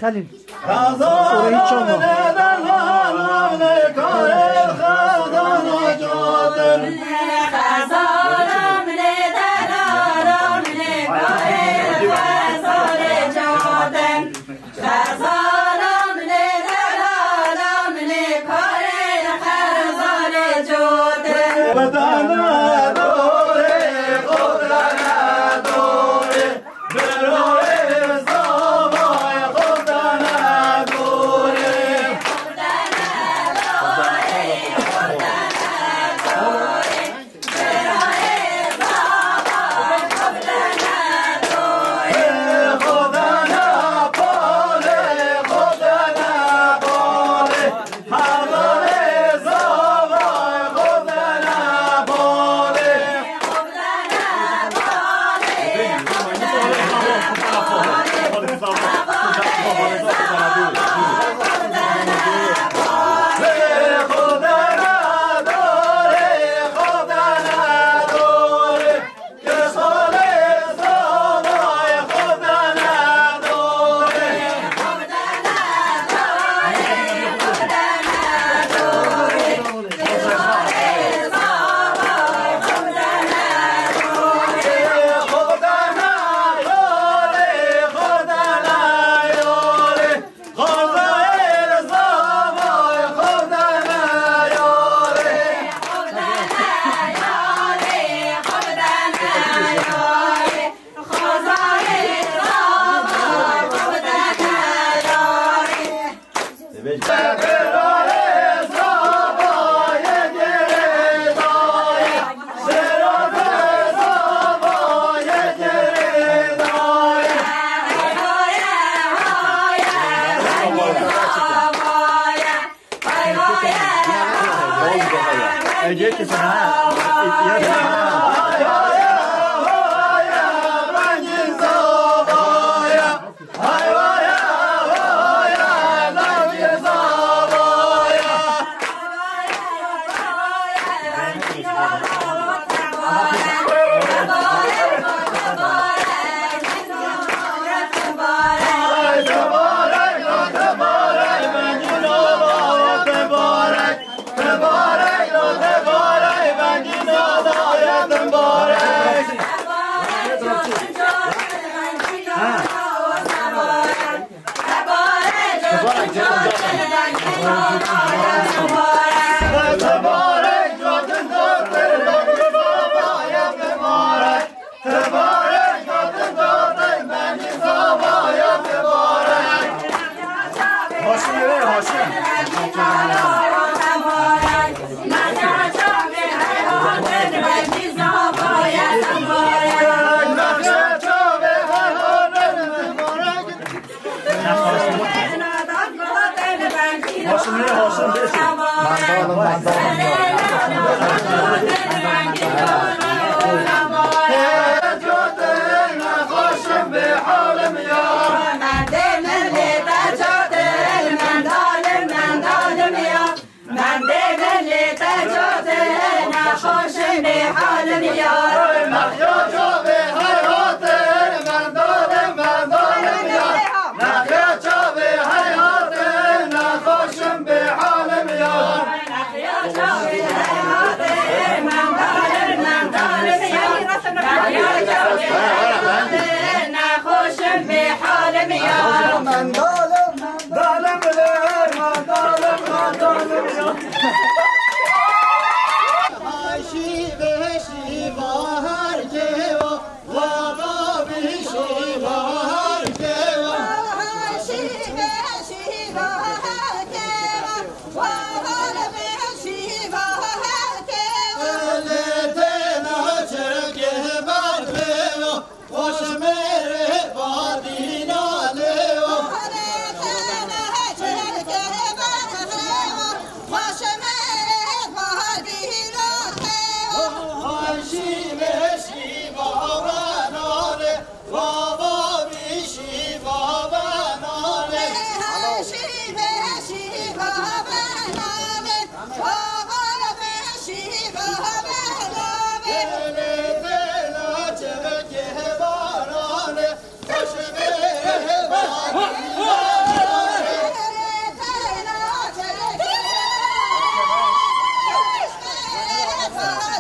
خلیل تبارك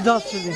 داد شدیم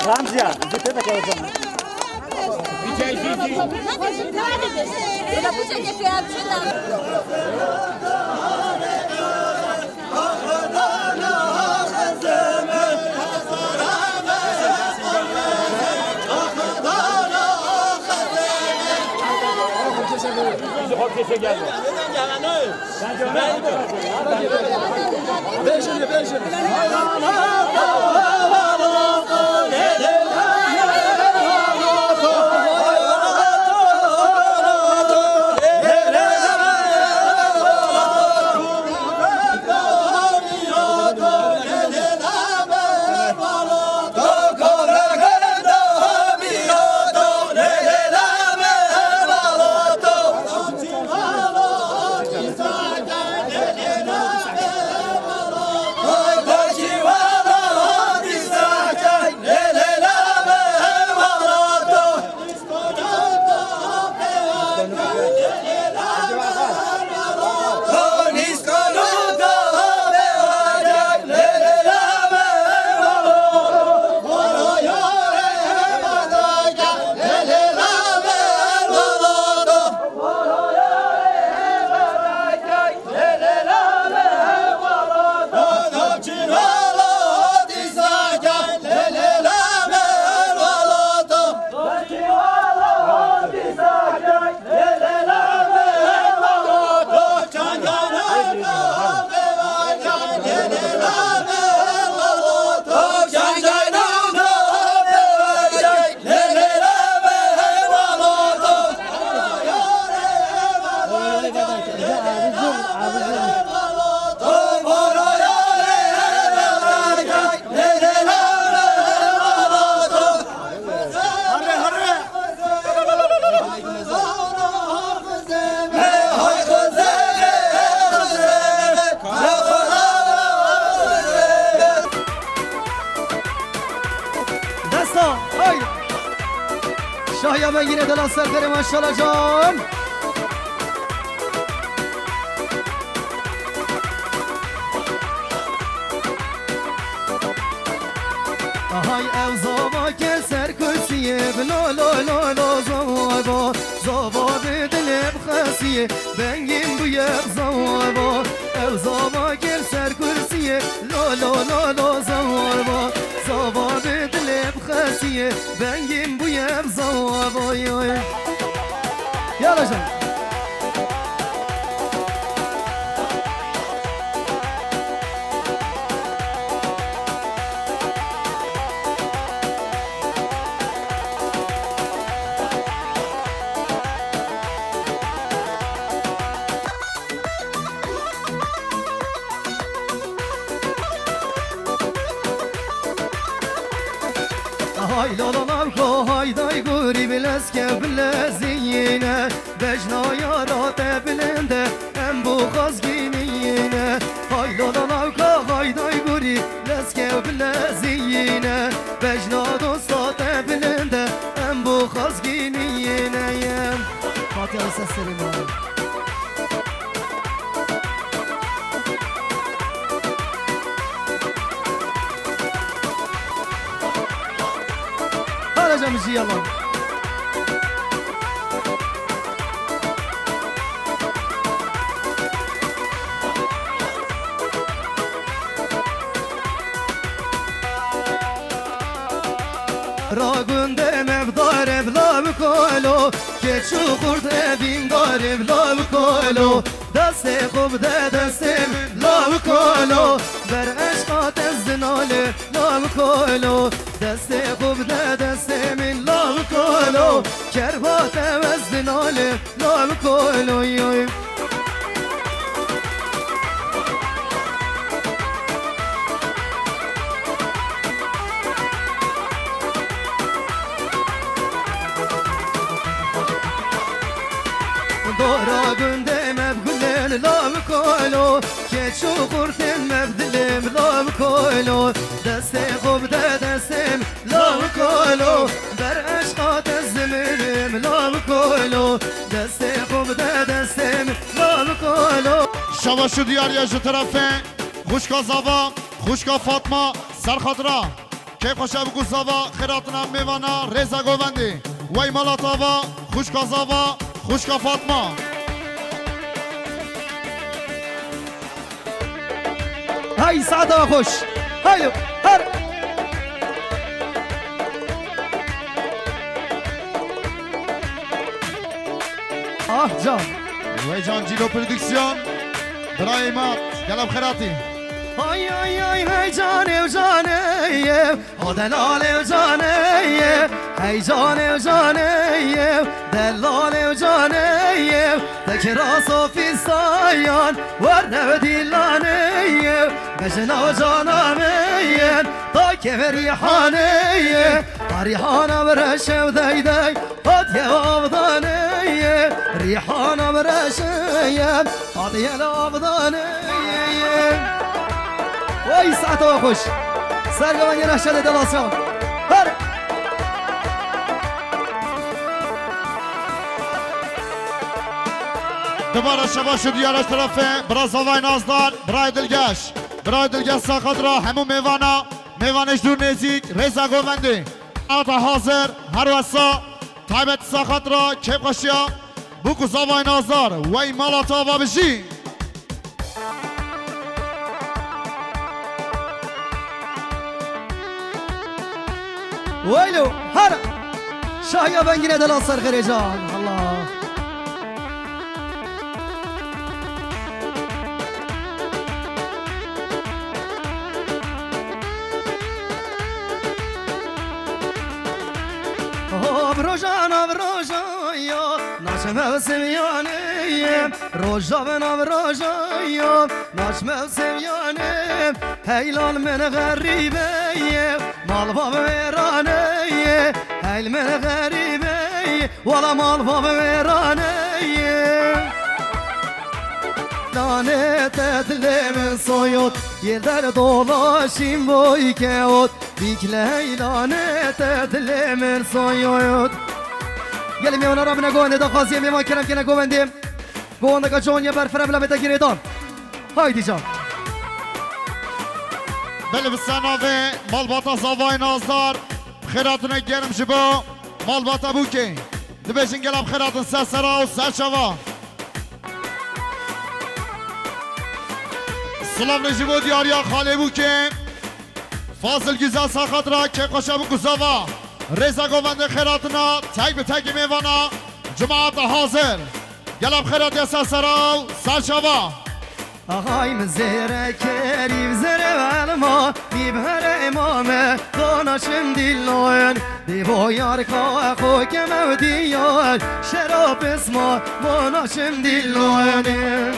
Ramziya, zıpkı kalacağım. شاهیا من یه دل سر بریم ماشاءالله جان آهای اوزاوا که سر کرسیه بلا لا لا لا زاوا زاوا به دلم خاصیه بنگیم بویب زاوا اوزاوا که سر کرسیه لا لا لا لا زاوا زاوا به دلم خاصیه بنگیم بویب زاوا یالا جان هاي لا لا لا هاي داي غوري بلسكه بلزينه بجنا يارات بلنده ام بو خزگینینه هاي لا لا لا هاي داي غوري بلسكه بلزينه بجنا دوستات بلنده ام بو خزگینینه فاتحه سلام مجي يلا راگون دم بدار بلا بکلو که چو خورد بین دار بلا بکلو دست خوب ده دست بلا بکلو بر عشقات الزنال لا بکلو دست خوب ده دست من لا بکلو کربات الزنال لا بکلو دورا گنده مبگلن لام کلو که چوخورتن مبدلم لام کلو دست خوب ده دستم لام کلو بر عشقات زمینم لام کلو دست خوب ده دستم لام کلو شبا شو دیاریا جو طرفه خوشکا زاوا خوشکا فاطمه سرخاطره که خوشه بگو زاوا خیراتنا میوانا رزا گووندی وی مالاتاوا خوشکا زاوا خوشکا فاطمه هاي سعادة وخوش هايلو هر جان وی جان جیلو پردکسیون برای مات گلب خیراتی هاي هاي هاي هاي جاني وجاني ودلالي وجاني هاي جاني وجاني دلالي وجاني تكراسو في الصيان ورنا ودلاني بجنا وجانامي طاكي بريحاني ريحانة برشة ودايداي هاتي وابضاني ريحانة برشة هاتي وابضاني وای ساعت و خوش سرگوانی رشد دلاسان هر دوباره شبا شد یارش طرفه برای زوای نازدار برای دلگش ساقات را همون میوانش دور نزیک رزا گوونده آتا حاضر هر وسا تایبت ساقات را کپ قشیا بکو زوای نازدار وی مالاتا و بشی ويلو هر شاهيا بنجري دل صر خريجان الله بروجانا بروجايا ناشم سمياني روجانا بروجايا ناشم سمياني هيلال من غريبي مال بابا ويراني هيل من غريبي ولا مال بابا ويراني لانه تدلي من صيوت يدر dolaşayım boy kağıt Bikle lanet edile من صيوت Gelim ya ona Rabbine goğende da khaziyem ya kerem kene goğendim Goğende kaçon ya berfere bile bete giredan Haydi can بله بسناوه مالباتا زاوای نازدار خیراتونه گرم شبا مالباتا بوکی دبیشن گلاب خیراتن سرسرا و سرشوا سلام نجیبو دیاریا خاله بوکی فاصل گیزا ساخت را که قشه بکو زاوا رزا گوونده خیراتنا تک به تک میوانا جماعت حاضر گلاب خیرات یا سرسرا و سرشوا آهای مزره کری زره ولما بیبهر امامه دانشم دیلوین دیوایار که خوکم و دیار شراب اسما ماناشم دیلوین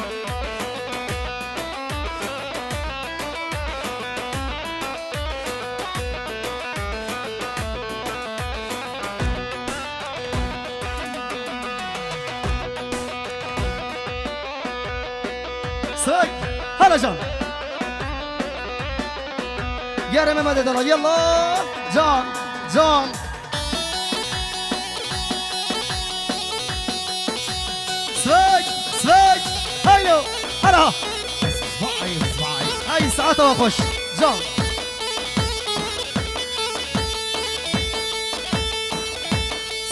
سوي هلا جان يا رمي مدد الله يلا جان جان سوي سوي هايلو هلا هاي ساعته وخش جان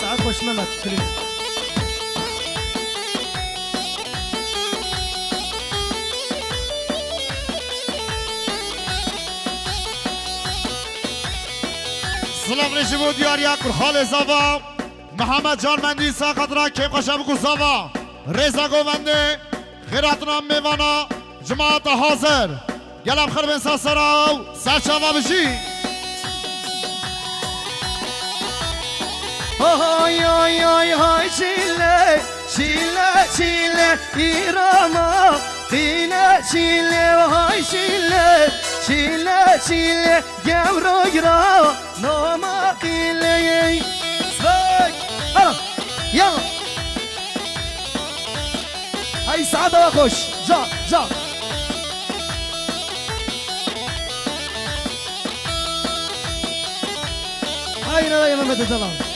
ساعات خوش ممت كريم سلام رجبو دیاریا کرخال زاوا محمد جان مندی ساقت را که قشه بکو زاوا رزا گوونده خیراتنا میوانا جماعت حاضر گلم خربین ساسراو سرچاوا بشی های های های های چیله چیله چیله ایراما چیله چیله های چیله چیله چیله گورو گرا نوما قیله سبک هلا یلا سعادة وخش جا جا أين لا يمد الزمان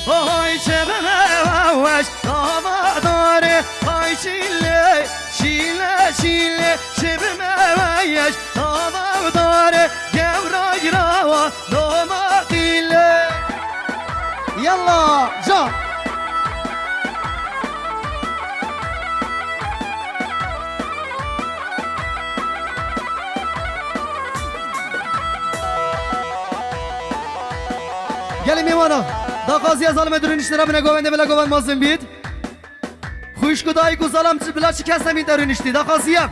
هاي شبنا وش طابا داري هاي شيلي شيلي شيلي شبنا وش طابا داري جورا جراوة دوما قيلي يلا جا قالي ميوانا دا قاضی ظالم درونیش نرا گوونده بلا گووند مازن بید خوش کدایی کو ظالم بلا چی کس نمید درونیشتی دا قاضیه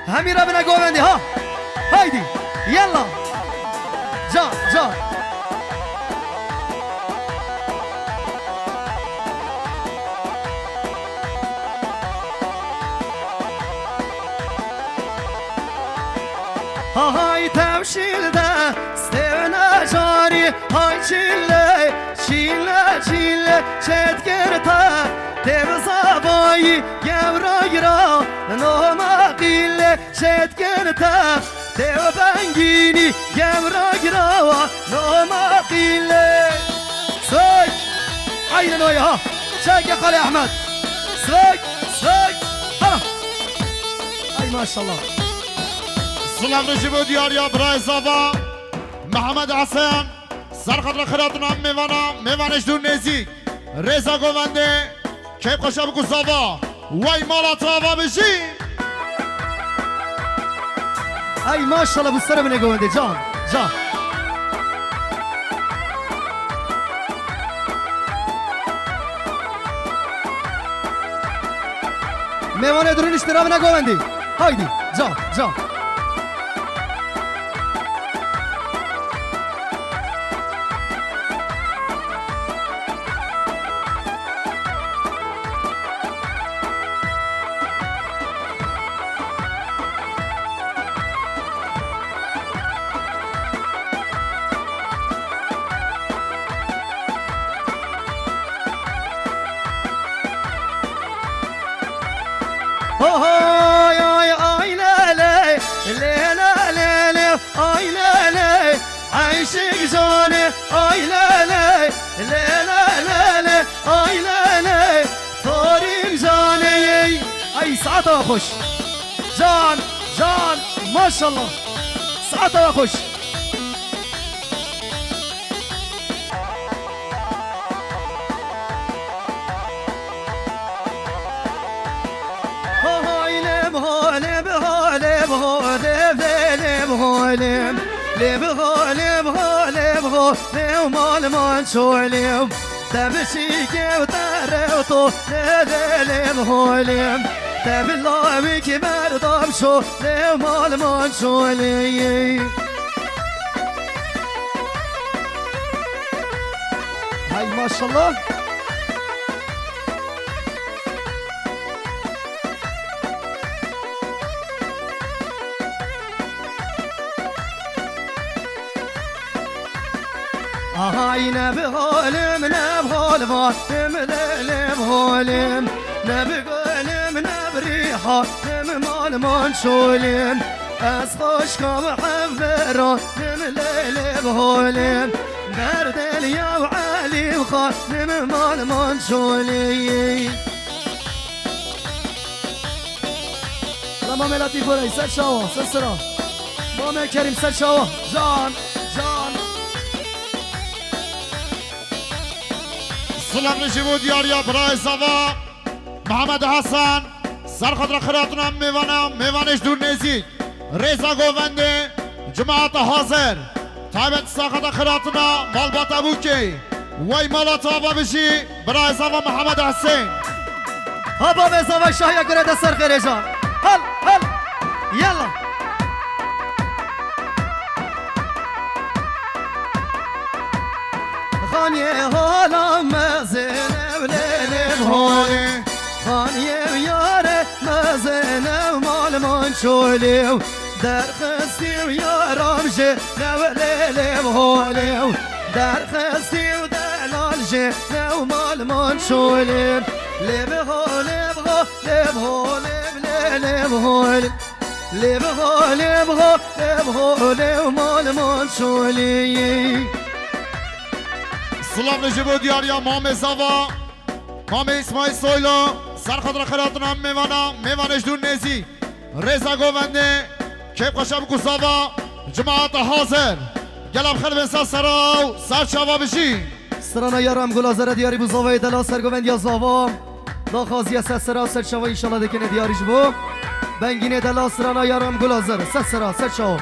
همی را بنا گوونده ها هایدی یلا جا جا های تمشیل ده ستونا جاری های چیله چیله چیله چت کرتا دو زبایی گورا گرا نوما قیله چت کرتا دو بنگینی گورا گرا نوما قیله سوک عین نویا ها شاک قال احمد سوک سوک ها ای ماشاءالله سلام رجب دیاریا برای زاوا محمد حسن سرخط خیراتنا میوانش دور نزیک رضا گوونده که خوشا بگو زاوا وای مالا تاوا بشی ای ماشاءالله بسر من گوونده جان جان میوانه درون اشترام نگوونده هایدی جان جان عيشك جاني اي لا لا لا لا لا لا اي لا لا طارق جاني اي ساعتها خوش جان جان ما شاء الله ساعتها خوش هايلم هالم هالم هالم لم هالم لم هالم هالم هالم مال من شولم تبشيك وتروتو لم هالم تبلا بك مردم شو لم مال من شولم هاي ما شاء الله هاي نبغولم نبغولم نبغولم نبغولم نبريحة نمال منشولم أسخش كم حفرة نبغولم برد يا وعلي وخا نمال منشولم لما ملاتي فوري سر شاوا سسرا ماما كريم سر شاوا جان جان سلام نشیبو دیاریا برای زاوا محمد حسن سرخط خیراتنا میوانش دور نزیک رضا گوونده جماعت حاضر تایبت سرخط خیراتنا مالبات ابوکی وی مالا تاوا بشی برای زاوا محمد حسین هبا به زاوا شاهیا گره سر خیره جان هل هل یلا خانیه حالا مزنم لنم هاله خانیه یاره مزنم مال من شولیم در خستی و یارم جه نو لیلی و حالی در خستی و دلال جه نو مال من شولی لیب حالی بغا لیب حالی لیب حالی لیب حالی بغا لیب حالی و مال من شولی سلام نجیبو دیاریا مام زوا مام اسماعیل سویلو سرخطر خیراتون هم میوانش دون نیزی رضا گوونده کیب قشب کساوا جماعت حاضر گلم خیلی بنسا سراو سر شوا بشی سرانا یارم گلازره دیاری بو زاوای دلا سرگوند یا زاوا دا خازی سر سراو سر شوا ایشالا دکنه دیاریش بو بنگینه دلا سرانا یارم گلازره سر سراو سر شوا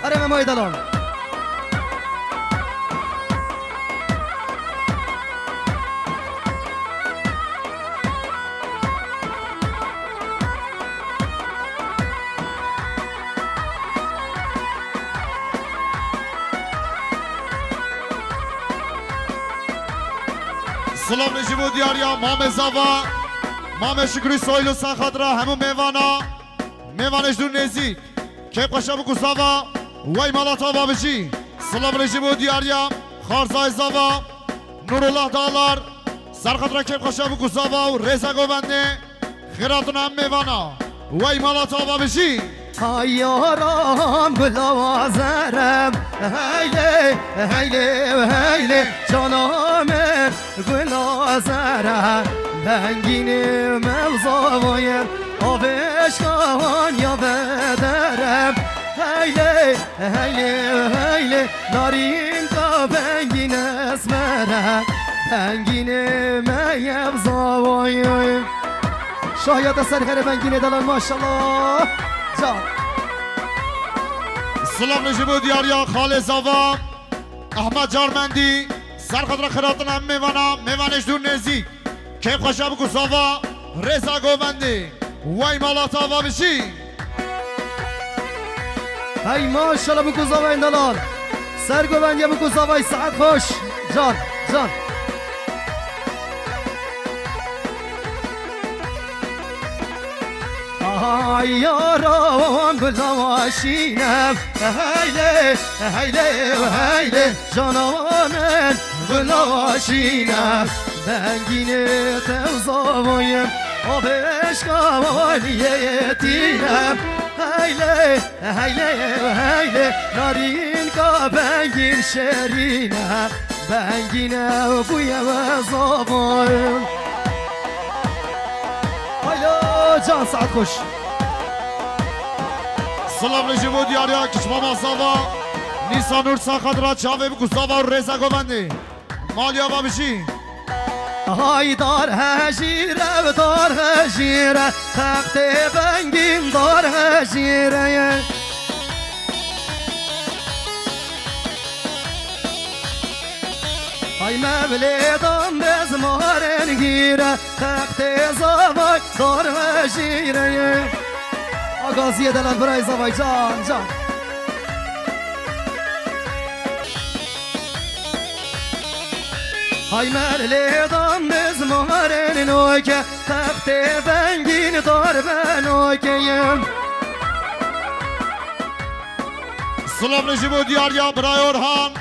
اره ممای دلان سلام نجیبو دیاریا مام زوا مام شکری سویلو سخادرا همون میوانش دون نزی کیب قشب کساوا وی مالاتا بابشی سلام نجیبو دیاریا خارزای زوا نورالله دالار سرخادرا کیب قشب کساوا و رزا گوونده خیراتون هم میوانا وی مالاتا بابشی یارم گلازرم هیله هیله هیله جانم گلازرم بنگین موزاویم آبشکان یا بدرم هیله هیله هیله نارین تا بنگین اسمرم بنگین میبزاویم شاید سرخر بنگین دلان ماشالله جان سلام نجیبو دیاریا خال زوا احمد جارمندی سرخطر خیراتون هم میوانش دون نزی کیب خشب کساوا رزا گوونده وی مالاتا و بشی ای ماشالله بکوزاوا این دلال سرگوونده بکوزاوای ساعت خوش جان جان یارم گلواشینم هیله هیله هیله جانم گلواشینم بنگین توزاویم آبشکالیه تیرم هیله هیله هیله نارین کا بنگین شرینم بنگین بویم زاویم جان ساعت خوش سلام نجیبو دیاریا کشماما زوا نیسا نور ساخدرا چاوه بکساوا و رزا گوونده مالیا بابشی های دار هجیره دار هجیره تخت بنگین دار هجیره های مولدم بزمارن گیره تخت زوای دار هجیره آگازی دلال برای زوای جان جان های مولدم بزمارن نوکه تخت بنگین دار بنوکه سلام نجیبو دیاریا برای اورهان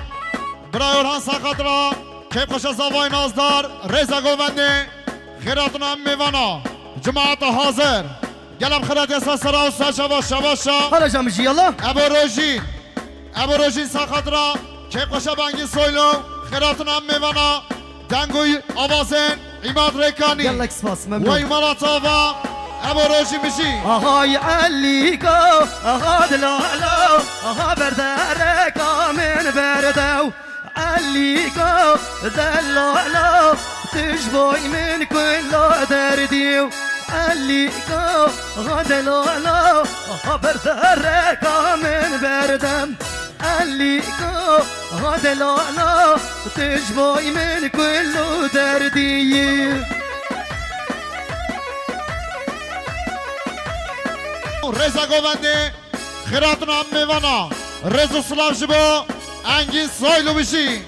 ساخدرا کیب خوش زوای نازدار رزا گوونده خیراتون هم میوانا جماعت حاضر گلم خیرات یسا سرا و سر شباشا حالا جان بشی یالله ابو روژین ساخدرا کیب خوش بنگی سویلو خیراتون هم میوانا دنگوی آوازن ایماد ریکانی یالله کسپاس ممنون وی مالاتا و ابو روژین بشی آهای علیکو آها دلالو آها بردر کامن بردو علیکو دلالو تشبوی من کل دردیو علیکو آها دلالو آها بردر کامن بردم علیکو آها دلالو تشبوی من کل دردیو رزا گوونده خیراتون هم میوانا رزا سلام شبا انگین سایلو بشی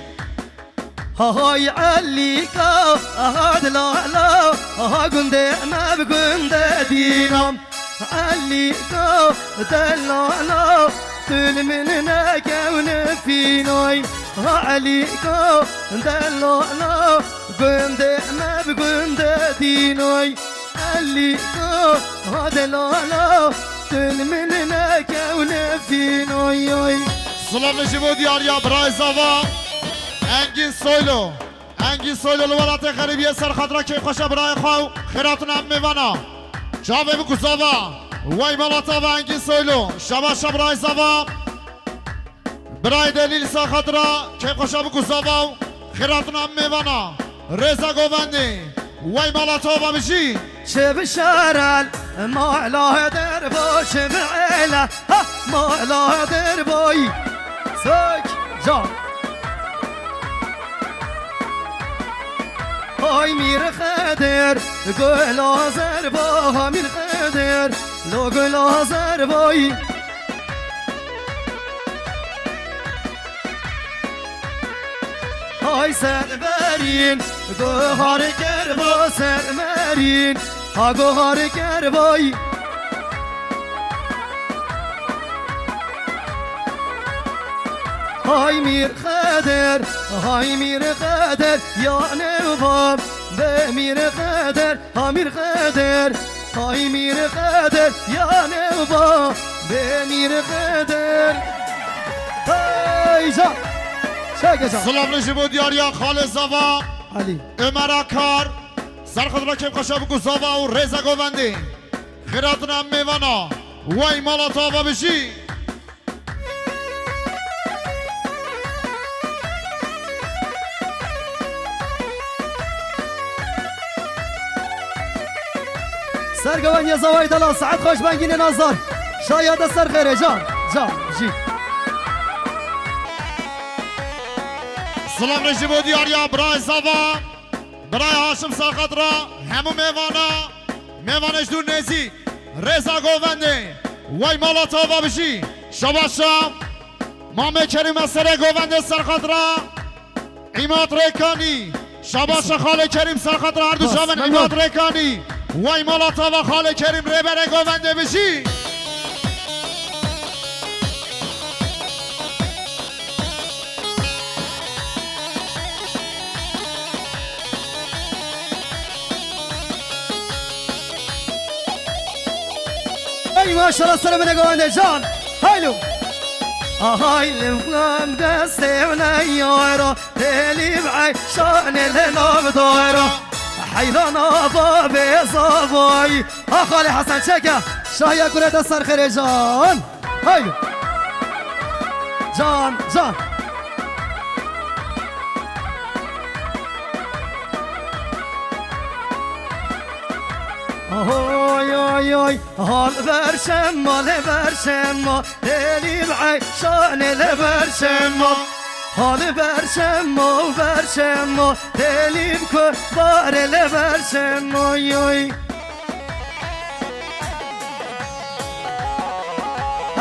های علیکا ها دلالا ها گنده ما بگنده دینم عليكو دلالا تل مننا كون فيناي عليكو دلالا قند ما بقند ديناي عليكو دلالا تل مننا كون فيناي سلام نجيبو دياريا براي زاوا انجين سويلو انگی سویل الولات غریبی سر خطره که خوشه برای خواهو خیراتون هم میوانا جاوه بکو زاوا وی ملاتا و انگی سویلو شبا شب برای زاوا برای دلیل سر خطره که خوشه بکو زاوا خیراتون هم میوانا رزا گووندی وی ملاتا و بشی چه بشارل مالا در با چه بعلا مالا در بای ساک جان های میر خدر گل آزر با میر خدر لو گل آزر بایی های سر برین گوهار گر با سر مرین ها گوهار گر بایی های میر خدر های میر خدر یا نوام به میر خدر ها میر خدر های میر خدر یا نوام به میر خدر های جا چه جا سلام نجیبو دیاریا خال زاوا علی امرا کار سر خود را که بخشه بگو زاوا و رزا گووندی خیراتون هم میوانا وی مالاتا و بشی سرگوان یه زوای دلا سعد خوش بنگین نازار شاید سر خیره جان جان جی سلام نجیبو دیاریا برای زاوا برای هاشم ساقط را همو میوانا میوانش دور نیزی رزا گوونده وی مالاتا و بشی شباشا مامه کریم سر گوونده سرخط را ایمات ریکانی شباشا خاله کریم سرخط را هر دو شامن ایمات ریکانی وی مالاتا و خاله کریم ریبره گوونده بشی ای ماشاءالله سر من گوانده جان هایلو هایلو قام دسته و نیارا دلی بعی شان الهلاب دارا حیران آبا به زابایی خالی حسن چکه شاهی کنه دست سر خیره جان هایلو جان جان آی آی آی حال برشم مال برشم ما دلی بعی شان لبرشم ما حال برشم ما برشم ما دلیم که بار لبرشم ما آی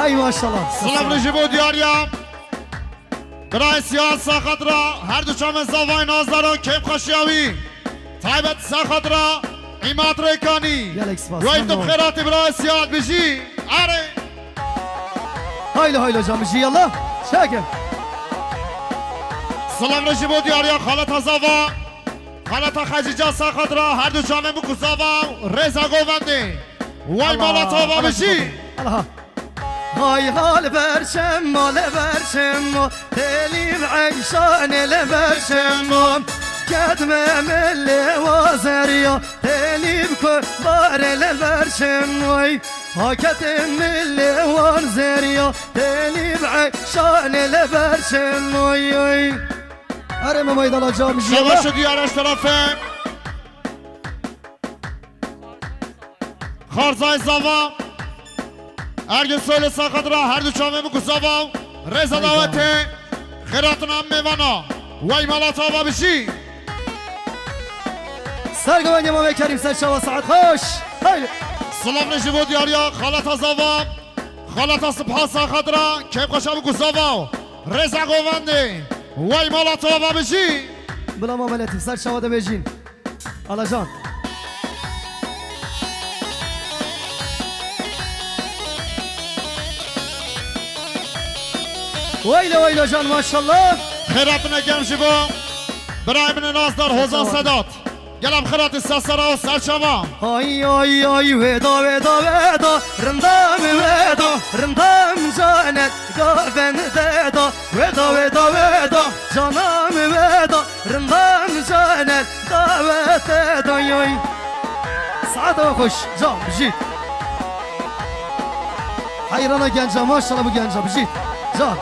ای ماشاءالله سلام نجیبو دیاریا برای سیاه ساخت را هر دو چام زاوای نازداران کم خوشیاوی تایبت ساخت را ایمات ریکانی روی تو خیراتی برای سیاه بشی آره هایلو هایلو جان بشی یالله شاکر سلام نجیبو دیاریا خالتا زاوا خالتا خجیجا ساخت را هر دو چام بکو زاوا رزا گوونده وی مالاتا و بشی های حال برشم مال برشم دلیم عیشان لبرشم کدم مل وازریا دلیم که بار لبرشم ها کدم مل وازریا دلیم عیشان لبرشم اره ممای دالا جا میشی شما شدی آرش طرفه خارزای زاوا ارگن سویل ساقط را هر دو چامه بکو زاوا رزا دعوته خیراتون هم میوانا وی مالاتا و بشی سرگوانی ما کریم سر شوا ساعت خوش سلام نجیبو دیاریا خالتا زاوا خالتا سبحا ساقط را کم خوشا بکو زاوا رزا گوونده وی مالاتا و بشی بلا ما ملتیم سر شوا ده بجین آلا جان ویلا ویلا جان ماشالله خیراتنا گم جبا برای من نازدار حوزان صدات گلم خیرات سسرا و سرچما آی آی آی ودا ودا ودا رندام ودا رندام جانت گاون ددا ودا ودا ودا جانم ودا رندام جانت دعوت ددا یای سعد و خوش جام بجید حیرانا گنجا ماشالله بو گنجا بجید جان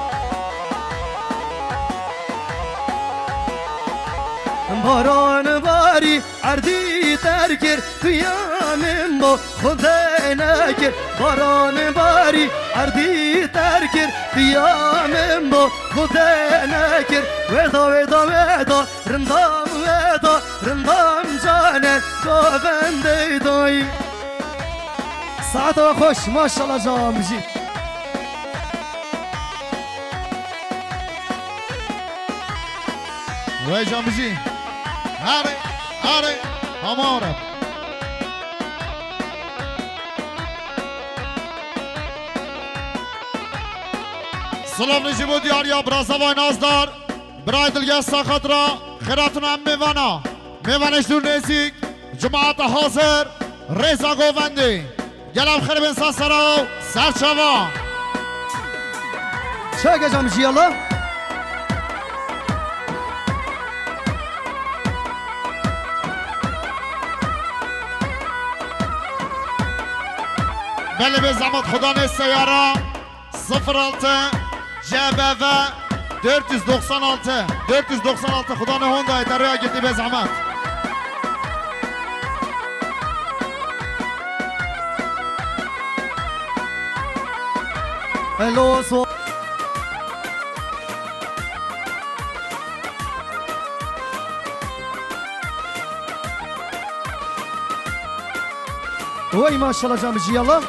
باران باری عردی ترکر قیامم با خدا نکر باران باری عردی ترکر قیامم با خدا نکر ودا ودا ودا رندام ودا رندام جانه گاونده دای ساعت و خوش ماشالله جام بجید وی جام بجید آره آره هماره سلام نجیب و دیاریا برازاوای نازدار برای دلگه ساخت را خیراتون هم میوانش دور نزیک جماعت حاضر رضا گووندی گلم خیر بین ساسرا و سرچوا چه گجام جیالا بله به زحمت خدا نیست سیارا 06 جبه 496 خدا نه هوندای در روی گیتی به زحمت الو سو وای ماشالله جام جیالا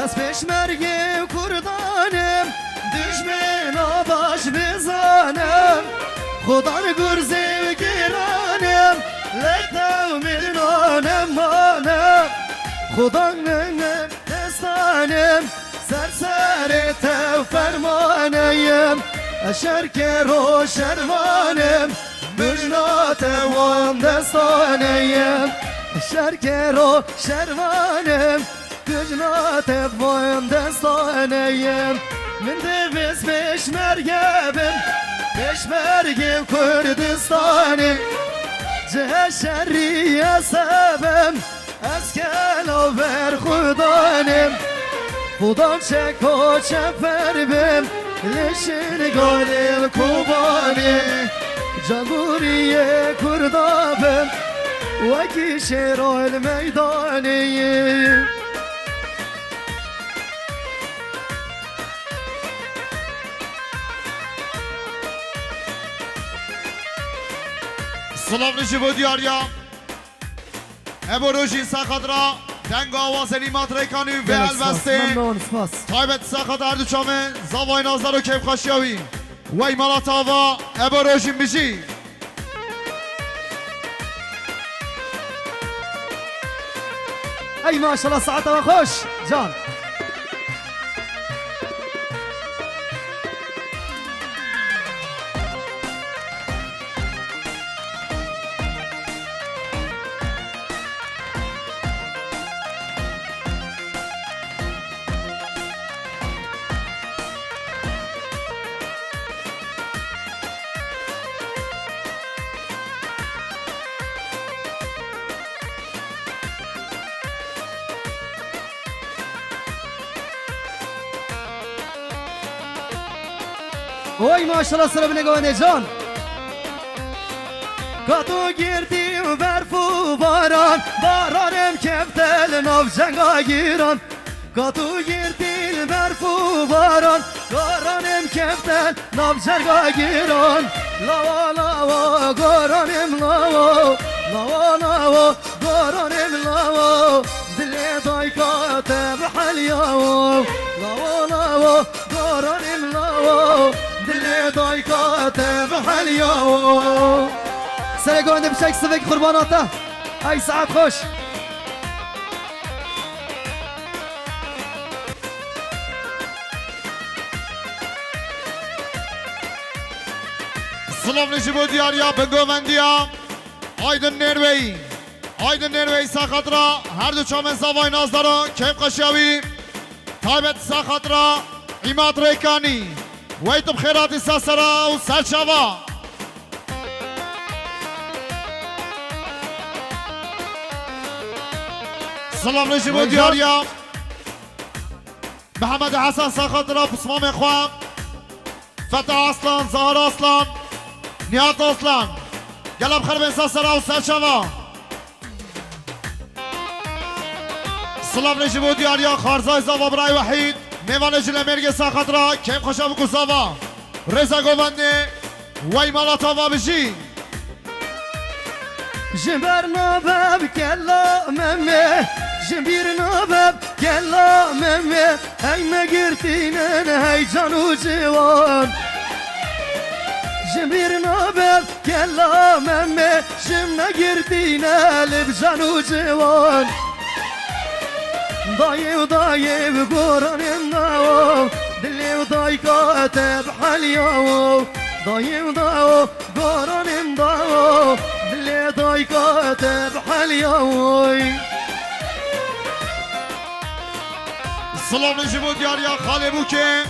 از پشمرگ کردانم دشمنا باش بزانم خدا گرزه و گرانم لکتو میدانم مانم خدا ننم دستانم سر تو فرمانم شرکر و شروانم بجنات وان دستانم شرکر و شروانم بجنات وان دستانم من دبس پشمرگم کردستانم جه شری سبم از کلاور خدانم خودم چک و چپر بم لشن گالم کوبانم جمهوری کردابم وکی شیرال میدانیم سلام نشی بود دیاریا ابو روشین ساخت را دنگ آواز نیمات ریکانی و البسته تایبت ساخت هر دو چامه زاوای نازدار و کیف خاشیاوی وی مالات آوا ابو روشین بشی ای ماشالله ساعت و خوش جان وای ماشالله سر بنگوانه جان کاتو گردی و برف و بارانم کفتل ناف جنگا گیران کاتو گردی برف و بارانم کفتل گرفتن ناب جرگا گیران لاوا لاوا گارانم لاوا لاوا لاوا گارانم لاوا دل دایکا تبحلیاو لاوا لاوا گارانم لاوا دل دایکا تبحلیاو سرگانده بشک سفک قرباناته ای ساعت خوش سلام نجیب دیاریا بنگومندیا آیدن نروی ساخطرا هر دو چامن زوای نازدارا کیف قشیاوی تایبت ساخطرا ایماد ریکانی ویتم خیراتی ساسرا و سرچاوا سلام نجیب دیاریا محمد حسن ساخطرا بسمام خوام فتح اصلان زهر اصلان نیات اصلان گلب خرب ساسرا و سرچاوا سلام نجیب دیاریا خارزای زاوا برای وحید میوان جل مرگ ساخطرا کم خوشا بکو زاوا رزا گوونده وی مالاتا و بجی جبرنا باب كلا ممي جبيرنا باب كلا ممي هاي ما قرتينا هاي جانو جوان جبيرنا باب كلا ممي جمنا قرتينا لبجانو جوان ضايب قران الناو دلي وضاي كاتب حاليو ضايب قران الناو دلي ضاي كاتب حاليو سلام نجیب دیاریا خاله بوکه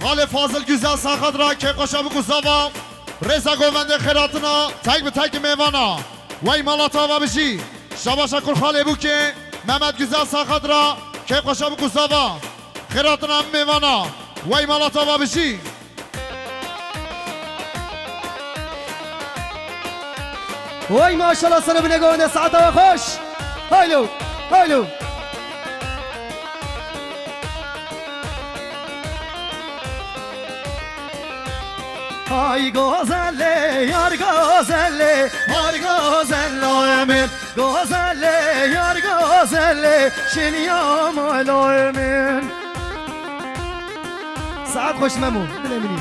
خاله فاضل güzel ساخطرا که قشا بکو زاوا رزا گوونده خیراتنا تک به تک میوانا وی مالاتا و بشی شبا شکر خاله بوکه محمد güzel ساخطرا که قشا بکو زاوا خیراتنا میوانا وی مالاتا و بشی وای ماشاءالله سر بنگونه ساعت خوش هایلو هایلو Ay güzelle, yar güzelle, yar güzelle emin Güzelle, yar güzelle, şiniyam ala emin Saat hoş memnun, bilemini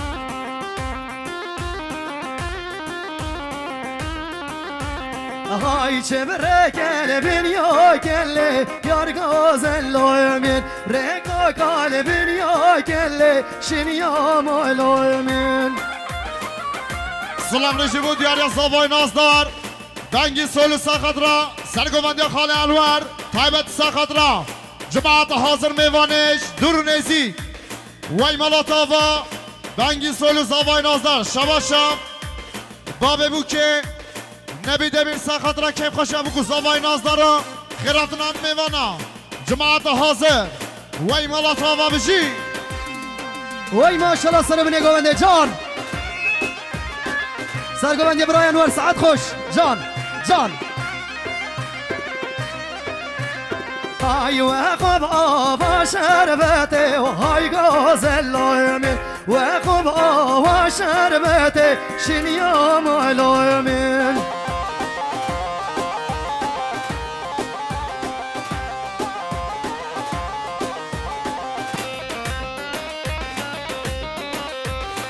Ay çevre kalbin ya kelle, yar güzelle emin Reka kalbin ya kelle, şiniyam ala emin سلام نجیب دیاریا زاوای نازدار دنگی سولو ساخطرا سرگومندی خاله انور تایبت ساخطرا جماعت حاضر میوانش دور نیزی وی مالاتا و دنگی سولو زاوای نازدار شباشا بابه بو که نبیده بین ساخطرا کیف خوشه بکو زاوای نازدارا خیراتنا میوانا جماعت حاضر وی مالاتا و بجی وی ماشالله سر بنی گوونده جان سرگوبندی برای انور ساعت خوش جان جان های وقب آوا شربته و های گازل لایمین وقب آوا شربته شنیام لایمین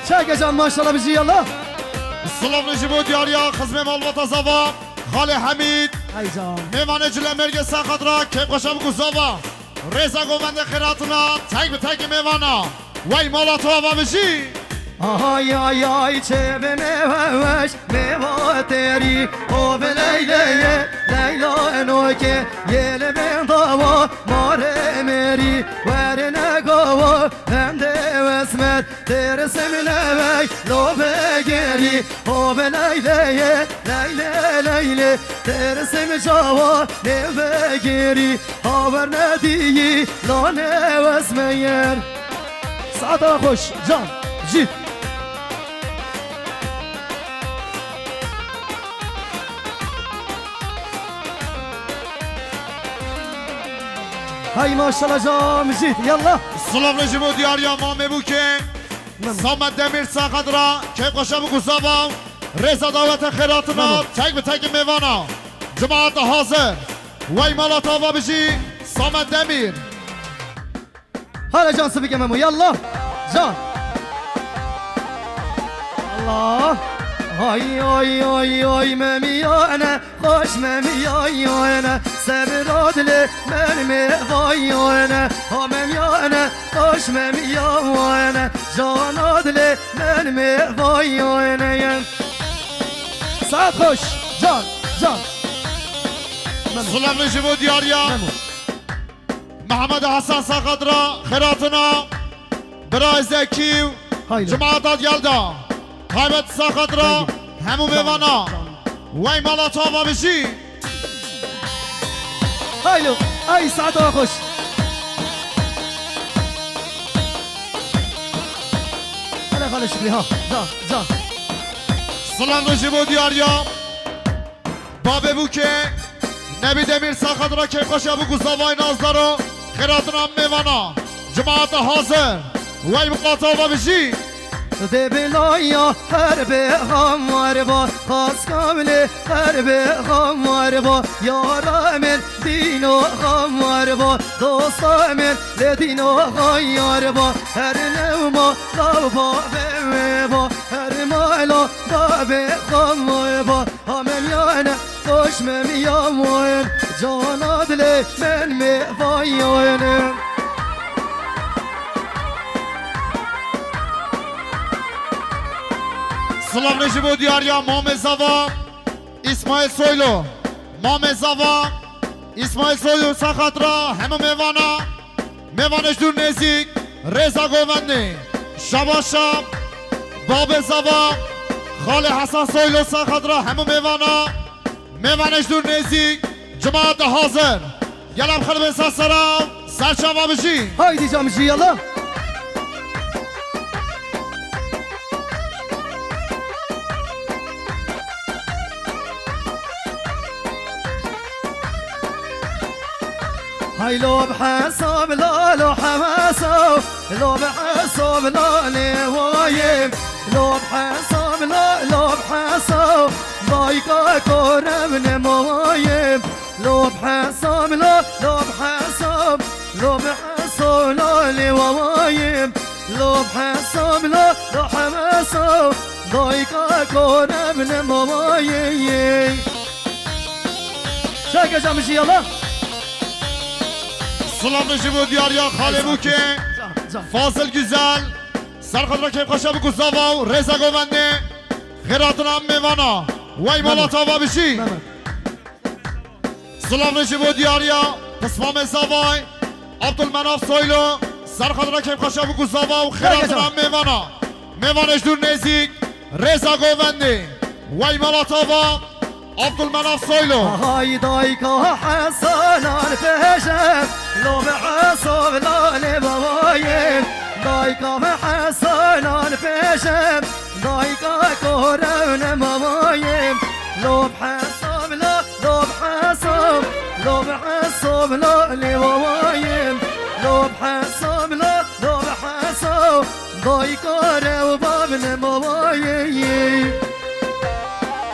چه جان ماشالله بجی الله سلام نجیب دیاریا خزم مالوات زاوا خاله حمید ای جان میوان جل مرگ ساخطرا که قشم کو زاوا رزا گوونده خیراتنا تک به تک میوانا وی مالاتا و بشی آی آی آی چه به میوش میوا تری او به لیله لیلا انوکه یل بین داوا ماره میری ور نگاوا هنده وسمت ترسم لوی لو بگیری او به لیله لیله لیله ترسم جاوا نو بگیری آور ندیی لانه وسمیر ساعتا خوش جان جید هاي ما شاء الله جام جيت يلا سلام نجیب دیاریا مامه بو که سامد دمیر ساقد را که قشب گذابا رضا دعوت خیراتنا تک به تک میوانا جماعت حاضر وی مالات آوا بشی سامد دمیر حالا جان سبیگه ممو یالله جان الله آی آی آی آی ممیانه خوش ممیانه سبرادل من میوایانه ها ممیانه خوش ممیانه جانادل من میوایانه ساعت خوش جان جان سلام نجیب و دیاریا محمد حسن ساقد را خیراتنا برای زکیو جماعتات یلدا قایبت ساقد را همو میوانا وی مالات آوا بشی هایلو ای ساعت خوش هلا خاله شکلی ها جان جان سلام نجیب و دیاریا بابه بو که نبی دمیر ساقد را که خوشه بو گزاوای نازدارو خیراتنا میوانا جماعت حاضر وی مالات آوا بشی ده بلایا هر به غمار با خاص کامل هر به غمار با یارا من دین و غمار با دوستا من لدین و غیار با هر نوما با به با هر مالا با به غمار با همم یانه خوش ممیام جانا دل من میوایانه سلام نجیب و دیاریا مام زوا اسماعیل سویلو مام زوا اسماعیل سویلو ساخت را همه میوانش دور نزیک رضا گوونده شبا شب باب زوا خال حسن سویلو ساخت را همه میوانش دور نزیک جماعت حاضر یلم خلب سرسرم سرچوا بشی هایدی جامشی یالا هاي لو بحسب لا لو حماسه لو بحسب لا لوايم لو بحسب لا لو بحسب ضايقة كورة من موايم لو بحسب لا لو بحسب لو بحسب لا لوايم لو بحسب لا لو حماسه ضايقة كورة من موايم شاكا جامشي يلا سلام نجیب و دیاریا خاله بو که فاصل güzel سرخد را که خوشه بگو زاوا و رزا گوونده خیراتون هم میوانا وی مالات آوا بشی سلام نجیب و دیاریا قسمام زاوای عبدالمناف سویلو سرخد را که خوشه بگو زاوا و خیراتون هم میوانا میوانش دور نزیک رزا گوونده وی مالات آوا عبدالمناف سویلو هاي دايكا حسنان بهجم لو بحسب لا لبوايم دايكا حسنان بهجم دايكا كورون موايم لو بحسب لا لو بحسب لو بحسب لا لبوايم لو بحسب لا لو بحسب دايكا روبابن موايم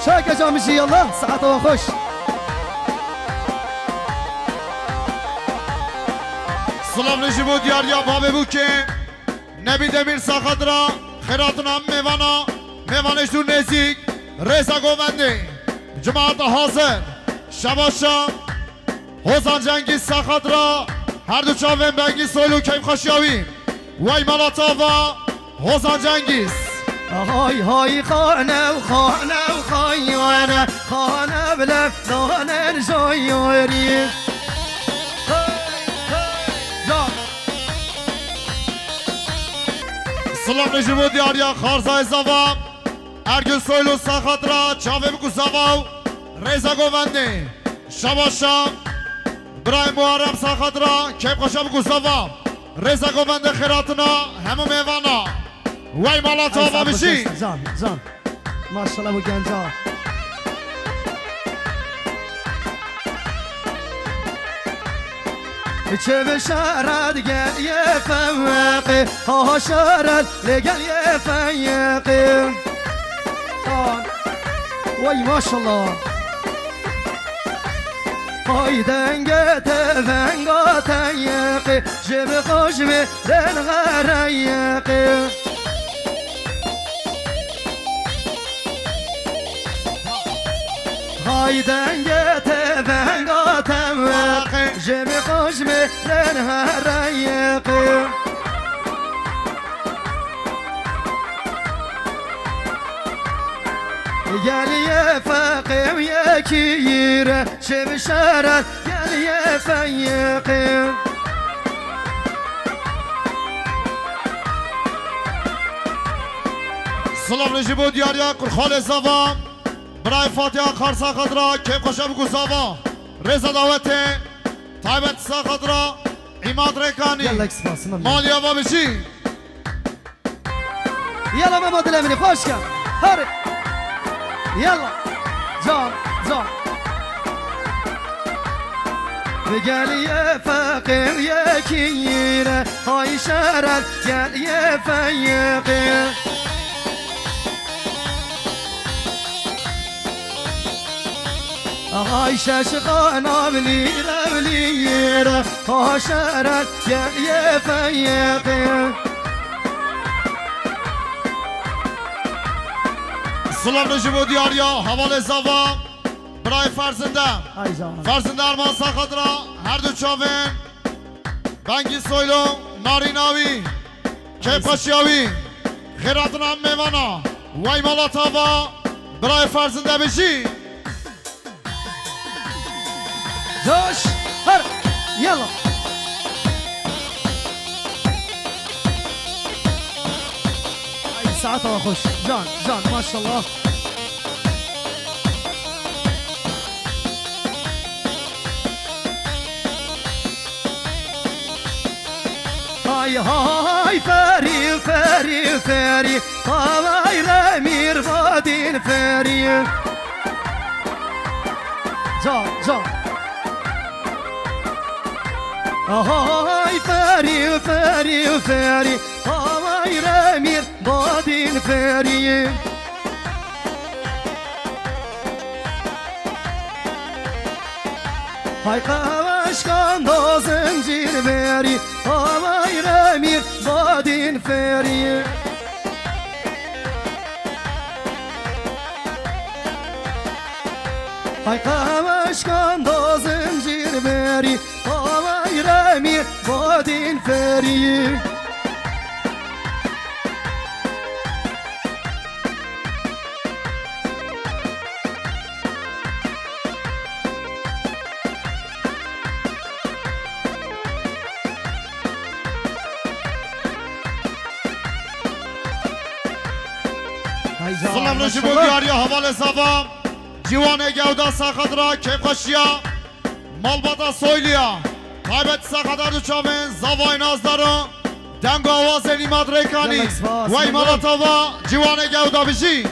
شاكا جامشي يلا ساعته وخش سلام نجیب و دیاریا بابه بو که نبی دمیر ساخت را خیراتون هم میوانش دور نزیک رزا گوونده جماعت حاضر شباشا حسن جنگی ساخت را هر دو چاوین بنگی سویلو کیم خوشیاوی وی مالاتا و حسن جنگیز هاي هاي خانه وخانه وخيانه خانه بلفلانه الجيوري سلام نجیب و دیاریا خارزای زوا ارگل سویلو ساخت را چاوه بگو زوا رزا گوونده شباشا برای محرم ساخت را کم خوشه بگو زوا رزا گوونده خیراتنا همه میوانا وی مالات آوا بشی زان ماشالله بو گنجا چه بشارد گل یفقی ها شارد لگل یفقی وای ماشالله های دنگه تفنگا تیقی جب خوش به دن غریقی های دنگه تفنگا تیقی جب خوش به دن غریقی گل یفقی و یکیره چه بشارد گل یفقی سلام نجیبو دیاریا کرخال زاوا برای فاتحه خارسا خدرا کم خوشه بگو زاوا رزا دعوته تایبت سا خدرا ایماد ریکانی مالیا با بشی یلا ما مدل امینی خوش کن هره يلا زون زون قال يا فقير يا كيرة هاي شرد قال يا فقير هاي شاشقانا بليرة بليرة ها شرد قال يا فقير سلام نجیبو دیاریا حوال زاوا برای فرزنده ارمان ساخدرا هر دو چاوین بنگی سویلو ناریناوی کیپاشیاوی خیراتون هم میوانا وای مالا تاوا برای فرزنده بشی زوش هر یلا ساعتها خوش جان جان ما شاء الله هاي هاي فاري فاري فاري هاي رامير بادين فاري جان جان هاي فاري فاري فاري هاي رامير بادين فاري هاي قواش كان دو زنجير باري هاي رامير بادين فاري هاي قواش كان دو زنجير باري هاي رامير بادين فاري سلام نجیبو دیاریا حوال زاوا جوان گودا ساخدرا کیپاشیا مالباتا سویلیا تایبت ساخدر دو چاوین زاوای نازدارو دنگ آواز نیماد ریکانی وای مالا تاوا جوان گودا بشی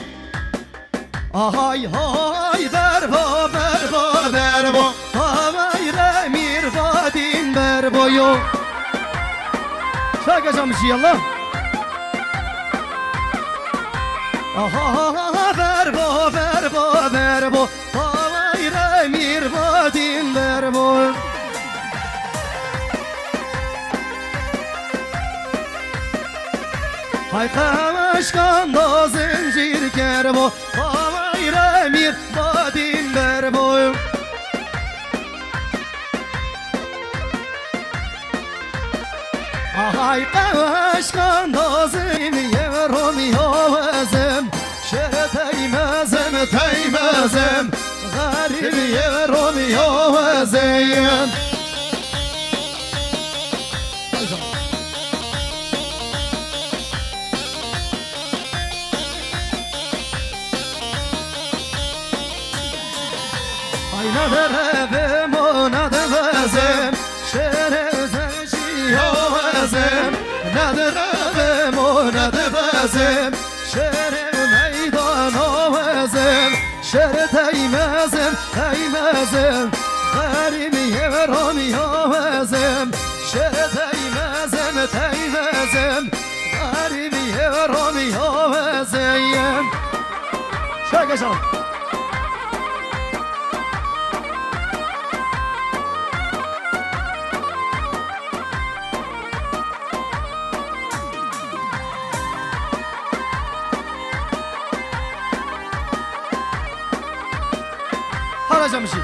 های های بربا بربا بربا های رامیر بادین بربایو شاگه جامشی یلا بربا بربا بربا های رامیر بادین بربا های خمش کن دا زنجیر کربا های رامیر بادین بربا های خمش کن دا زنجیر رومی آوزم شهر تیمزم تیمزم غریبی رومی آوزم ندرم و ندوزم شهر زنشی آوزم ندرم و ندوزم شهر میدان آوزم شهر تیمزم تیمزم غریبی رامی آوزم جان حالا جمشی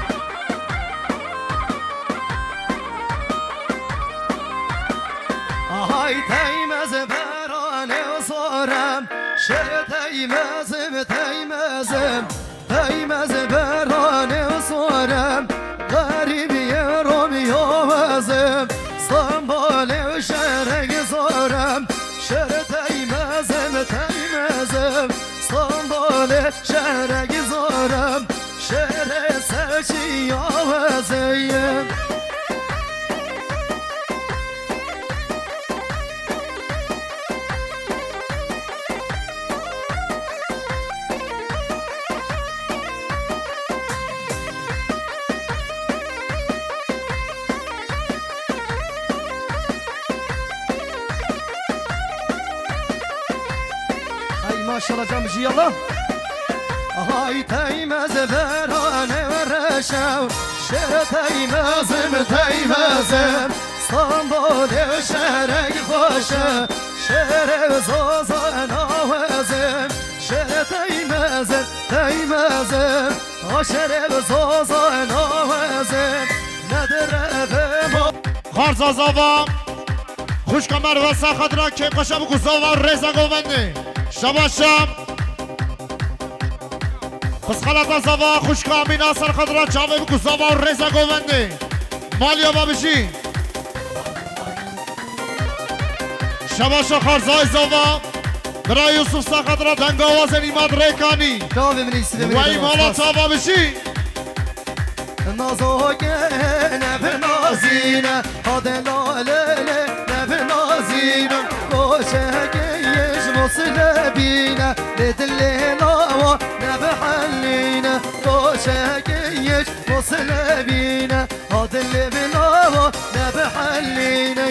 آهای تیمز برانه و سارم شهر تیمزم تیمز برانه و سارم غریبی رومی آوازم سنباله و شهر گذارم شهر تیمزم سنباله شهر گذارم شهر سرچی آوازیم ماشاءالله جمجي يلا هاي تيمز برانه ورشاو شهر تيمزم صنبول شهرك خوشه شهر زوزان آوازم شهر تيمزم شهر زوزان آوازم ندره بما خارزازاوا خوش کمر و ساخت را که قشم گزاوا رزا گوونده شباشم پس خلطا زوا خوش کامی ناصر خدرا چاوه گزاوا رزا گوونده مالیا بابشی شباشا خارزای زوا برای یوسف ساخت را دنگ آواز نیماد ریکانی و ایمالا تا بابشی نازوگنه به نازینه هادلالنه نه به نازینه کوشگیش مصلبینه لدلینا نه به حلینه کوشگیش مصلبینه هادلبنا نه به حلینه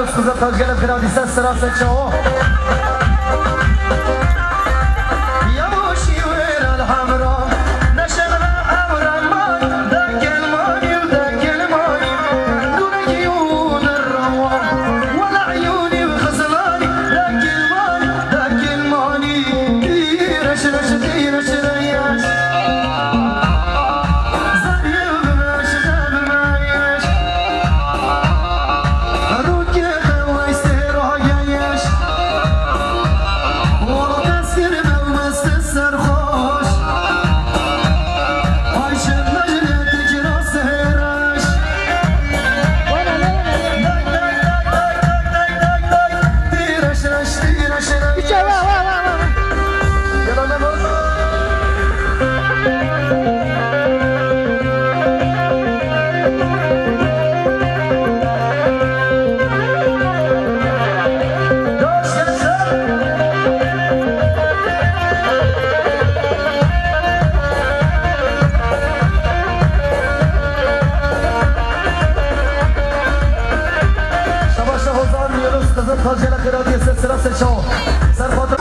يلا استاذ قلب كراودي ساس راسك شو يا وشي وين الحمراء نشرنا حمراء ما ذاك الماي وذاك الماي دون عيون الروان ولا عيوني وخزلاني ذاك الماني رش رش رش رياش خرجنا قراءة السلسلة سلشو سر خاطر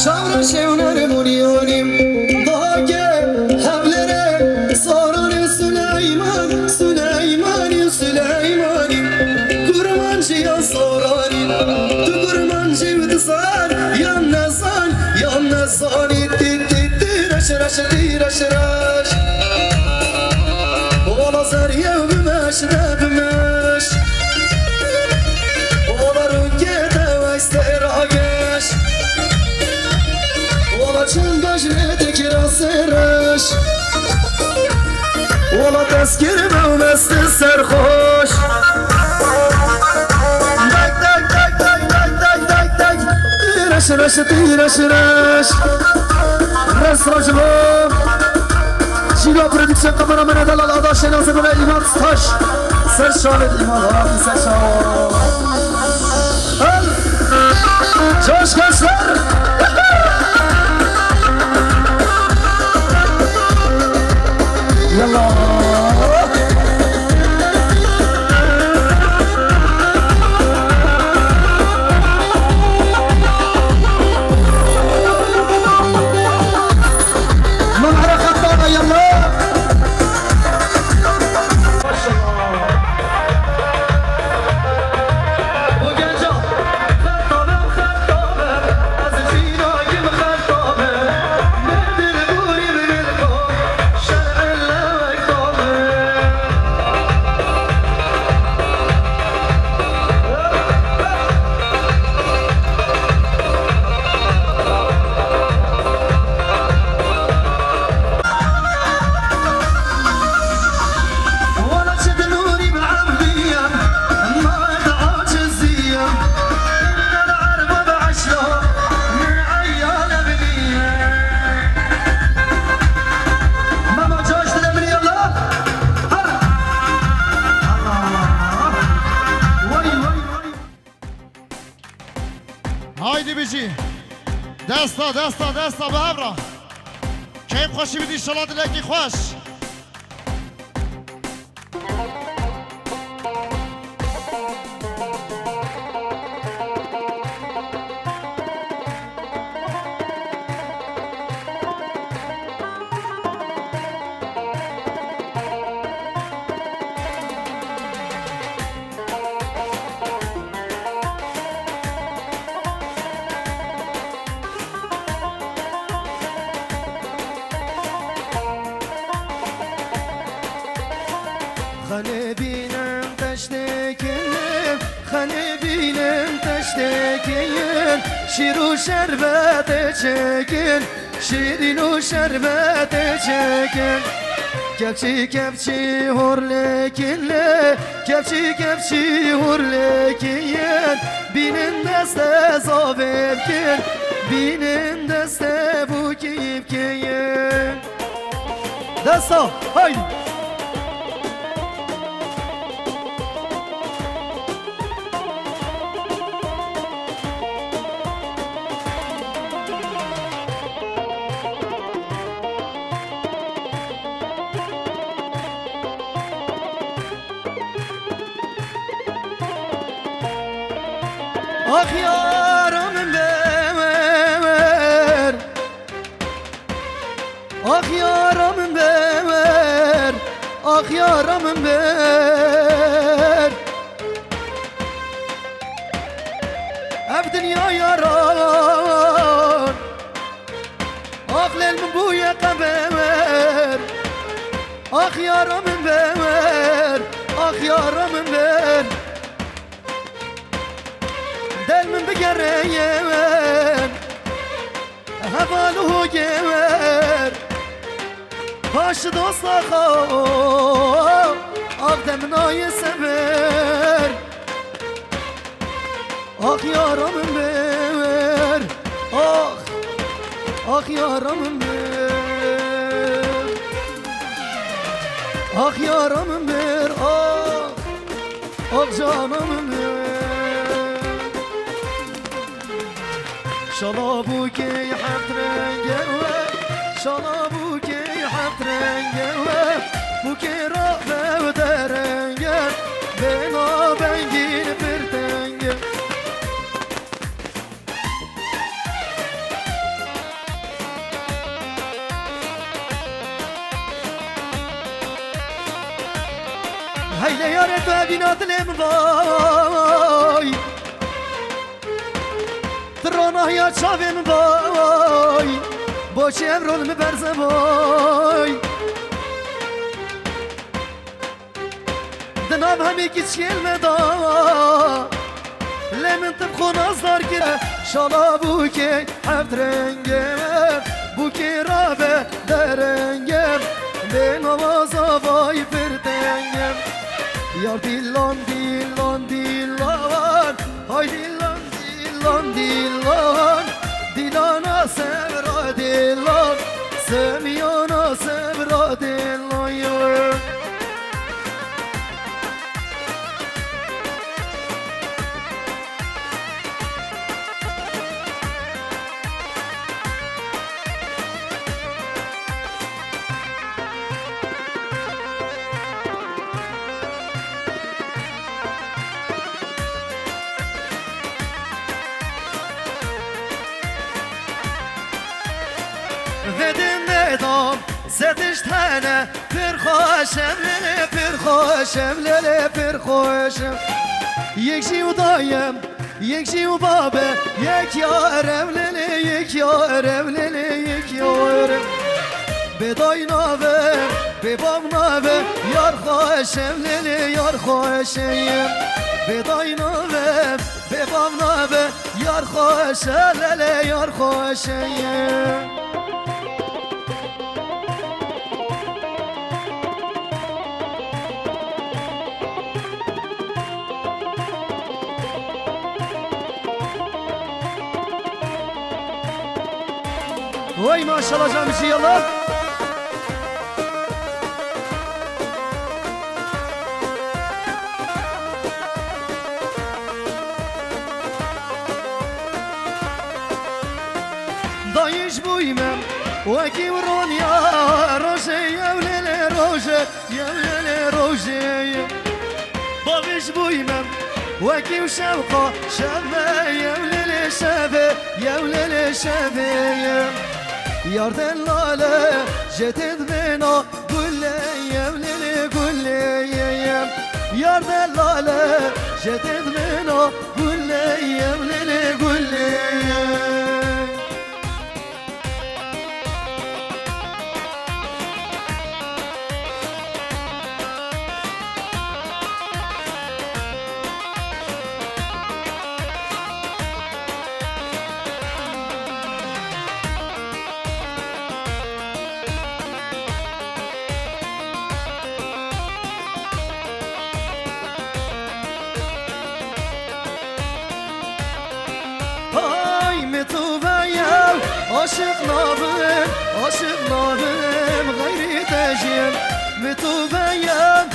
شامر شونر مونيونيم ضاقة حبلنا صارون سليمان سليماني سليماني قرمانجي يا صاراني تو قرمانجي وتصار يا نصان يا نصاني تي رش رش تي رش رش زريا بماش بماش والله ركيته واستراقش والله جنبش نتك راسرش والله تسكر بومست السرخوش دك دك دك دك دك دك دك رش رش رش رش رش رجلو شیلا پرودکشن کامرامن ادال الادا شناسه به ایمان ستاش سرشان ایمان ها سرشان جوش کشور یلا هایدی بیجی دستا دستا دستا به همراه کیم خوشی بیدی شلا دلکی خوش خانه بینم تشتکیم خانه بینم تشتکیم شیر و شربت چکن شیرین و شربت چکن کپچی کپچی هر لکن کپچی کپچی هر لکن بینن دست زابب کن بینن دست بو کیب کن دستا هایدی آخ یارم ببر آخ یارم ببر آخ یارم ببر اف دنیا یاران آخ لیل من بوی قبر آخ یارم ببر آخ یارم ببر دل من بگریم هوالو گیر پاش دوست خواه آخ دمنای سبر آخ یارم بر آخ یارم بر آخ یارم بر آخ جانم بر شالا بو که حق رنگه شالا بو که حق رنگه بو که را به درنگه بنا بنگین پرتنگه هیله یارت و بینا دلم وای ترانه یا چاویم وای باچه امرول مبرزه وای دنام همی کچیل مدا لمن تبخون ازدار که شالا بو که هفت رنگه بو که را به درنگه به نوازا وای پرتنگه یار دیلان دیلان دیلان های دیلان دیلان دیلان دیلانا سبرا دیلان سمیانا سبرا دیلان یار ستش تنه پر خوشم لله پر خوشم لله پر خوشم یک جیو دایم یک جیو بابه یک یارم لله یک یارم لله یک یارم بدای ناوه ببام ناوه یار خوشم لله یار خوشم بدای ناوه ببام ناوه یار خوشم لله یار خوشم وای ماشاءالله جمشی یالله دایش بویمم وکی ورونیا روشه یولله روشه یولله روشه باقیش بویمم وکی و شوقا شبه یولله شبه یولله شبه یار دلاله جدید بنا گله یولله گله یار دلاله جدید بنا گله یولله گله عاشق نابم غیری تجیم متوبیم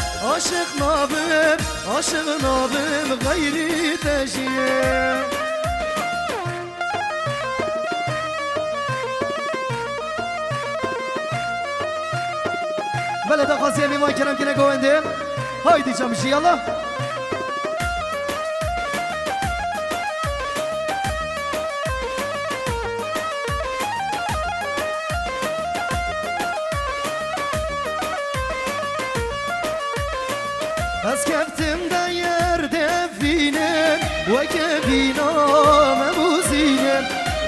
عاشق نابم غیری تجیم بله دا خاصی میوان کرم که نگوینده هایدی جمشی یالله از کفتم دیر دفینم و کفینا مبوزینم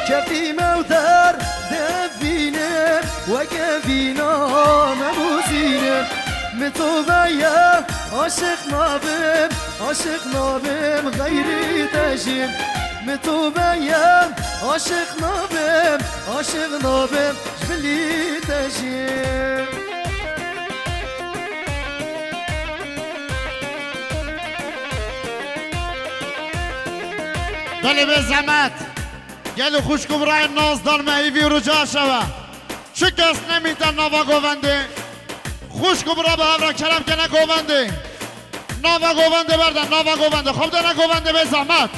کفی مودر دفینم و کفینا مبوزینم متو بیا عاشق نابم غیری تشیم متو بیا عاشق نابم جبلی تشیم بله به زحمت گل خوش کبرای نازدار مهیوی رو جا شوه چه کس نمیتن نوا گوونده خوش کبرا به هفره کرم که نگوونده نوا گوونده بردن نوا گوونده خوب ده نگوونده به زحمت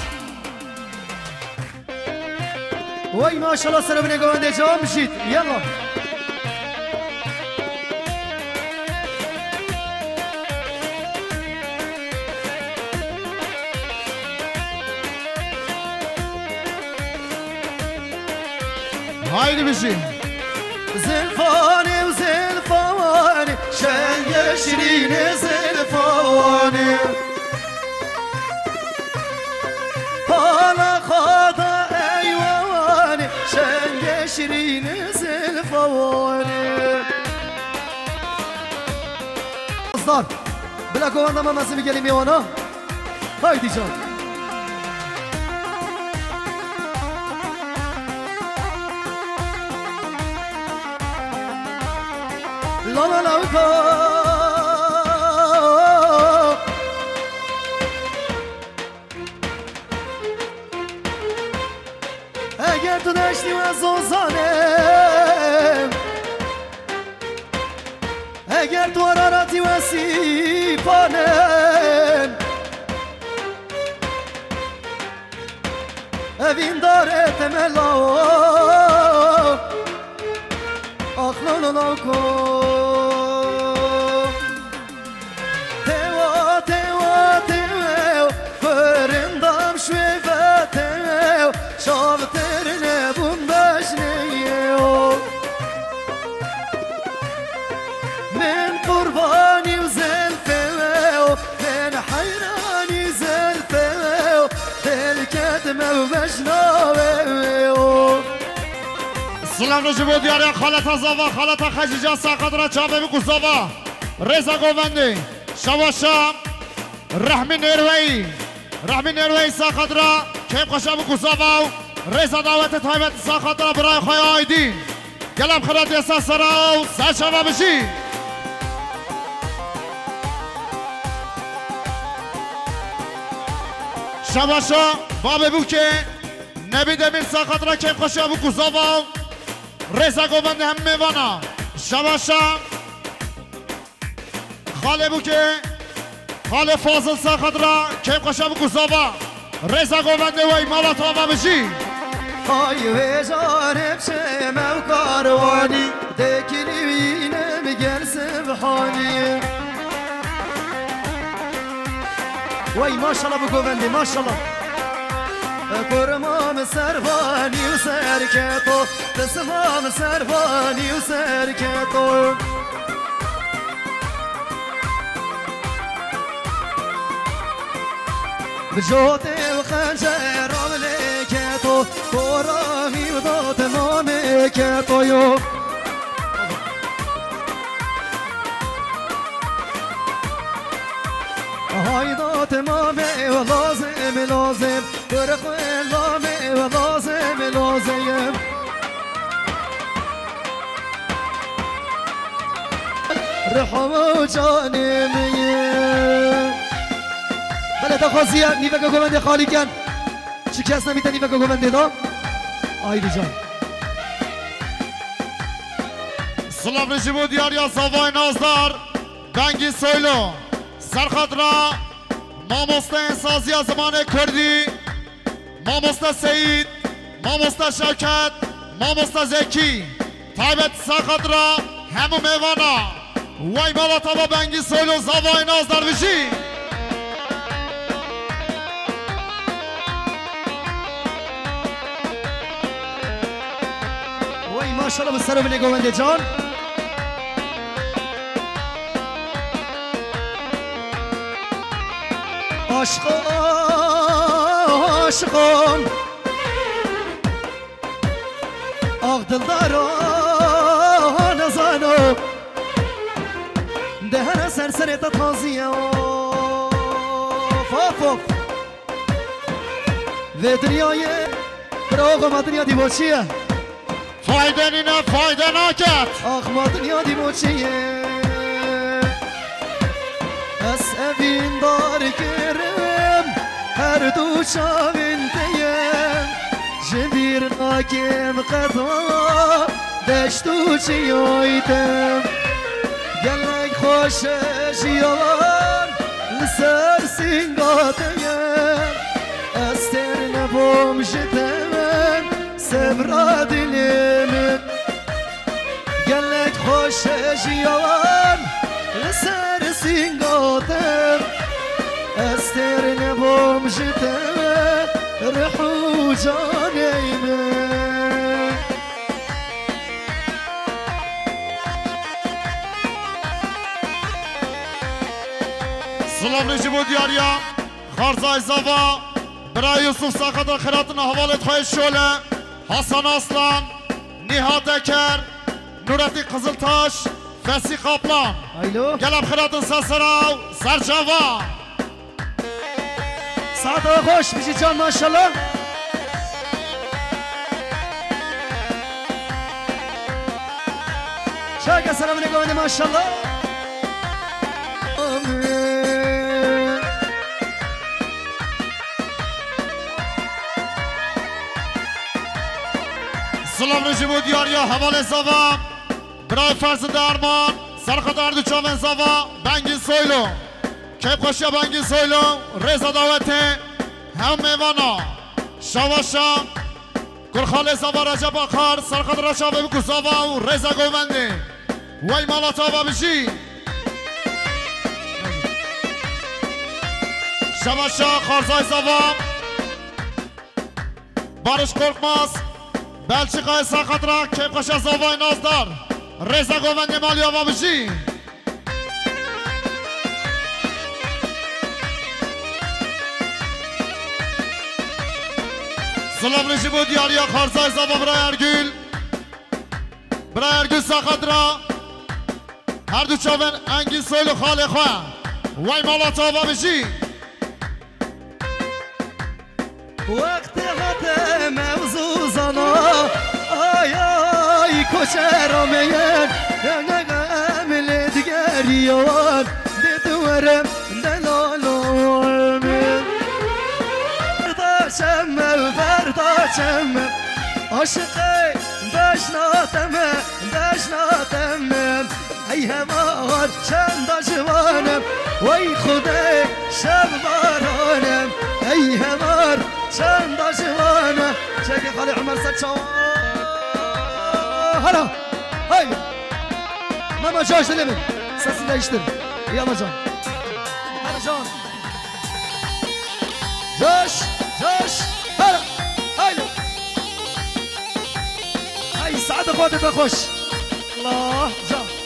وای ماشالله سر بینه گوونده جا میشید یلا هایدی بشی زلفانه و زلفانه شنگ شیرین زلفانه حالا خدا ایوانه شنگ شیرین زلفانه اصدار بلا گوانده من مزه میگلی میوانا هایدی جان لا لا لا اگر تو داشتی و زوزانم اگر تو حراراتی و سیپانم اوین داره تملا آخلون لا کن من قرباني وزلفه من حيراني زلفه الكتمه ومجنوه سلام رجبو دیاره خالتا زاوا خالتا خجیجا ساقط را چابه بکو زاوا رزا گوونده شواشا رحمی نروی ساقط را کم خوشا بکو زاوا رزا دعوت تایبت ساقط را برای خواه آیدین گلم خرات یسا سراو سرشوا بشی شواشا بابه بو که نبی دمین ساقط را کم خوشا بکو زاوا رزا گوونده هم میوانا شواشا خاله بو که خاله فاضل ساقط را کم خوشا بکو زاوا رزا گوونده وی مالا تاوا بشی های ویجانم شمم کاروانی دکلی وینم گل سبحانی وای ماشالله بگوونده ماشالله کرمام سروانی و سرکتو دسمام سروانی و سرکتو بجوته و خنجرام لکتو کورامی و داد مامکتو یو های داد مامه و لازم برخ لامه و لازم رحم و جانمه بله تا خوزیه نیوه که گوونده خالی کن چی کس نمیته نیوه که گوونده دا آیدی جان سلام رجبو دیاریا زاوای نازدار بنگی سویلو سرخط را ماموستا انسازی از زمان کردی ماموستا سعید ماموستا شوکت ماموستا زکی تایبت سرخط را همو میوانا وای مالا تابا بنگی سویلو زاوای نازدار بشی وای ماشالله به سر بینه گوونده جان عاشقم آق دلدارا نزانو دهن سرسر تا تازیه فافوف و دنیای براغ ما دنیا دیمو چیه فایده نینه فایده نکرد آخ ما دنیا دیمو چیه از اوین دار گرم هر دو چاوین دیم جبیر ناکم قطع دشتو چیایدم گلک خوش جیان لسر سینگاتیم از تر نبوم جدم سبرا دلیم گلک خوش جیان لسر سینگاتم از تر نبوم جدم رحو جانیم سلام نجیب دیاریا خارزای زوا برای یوسف ساقط خیراتن حوالت خواهی شوله حسن اصلان نیهات اکر نورتی قزلتاش فسی قابلان گلب خیراتن سسراو سرجوا ساعت خوش بیشی جان ماشالله شاید سلام نگوانده ماشالله سلام نجیب دیاریا حوال زوا برای فرز درمان سرخدار دو چاون زوا بنگین سویلو کیب خوشی بنگین سویلو رزا دعوته هم میوانا شواشا گرخال زوا رجب آخر سرخدار شاوه بکو زوا و رزا گوونده وی مالا تابا بشی شواشا خارزای زوا بارش کرکماس بلچیقای ساقط را که قش از آوای نازدار رزا گوونده مالی آوا بشی سلام نجیب دیاریا خارزای زوا برای ارگل ساقط را هر دو چاون انگی سویل و خاله خواه وی مالا تا آوا بشی وقت غد موضوع زنا آی آی کچه میان نگم لدگریان دورم دلالم فرداشم عاشقی دشناتم ای همار چند جوانم وی خدای شب بارانم ای همار چند جوانم شاید خالی عمر سچا هلا های ماما جاش دلمن سسی değiştir yalla can hadi can جاش هلا هلا هاي سعد اخواتك خوش الله جان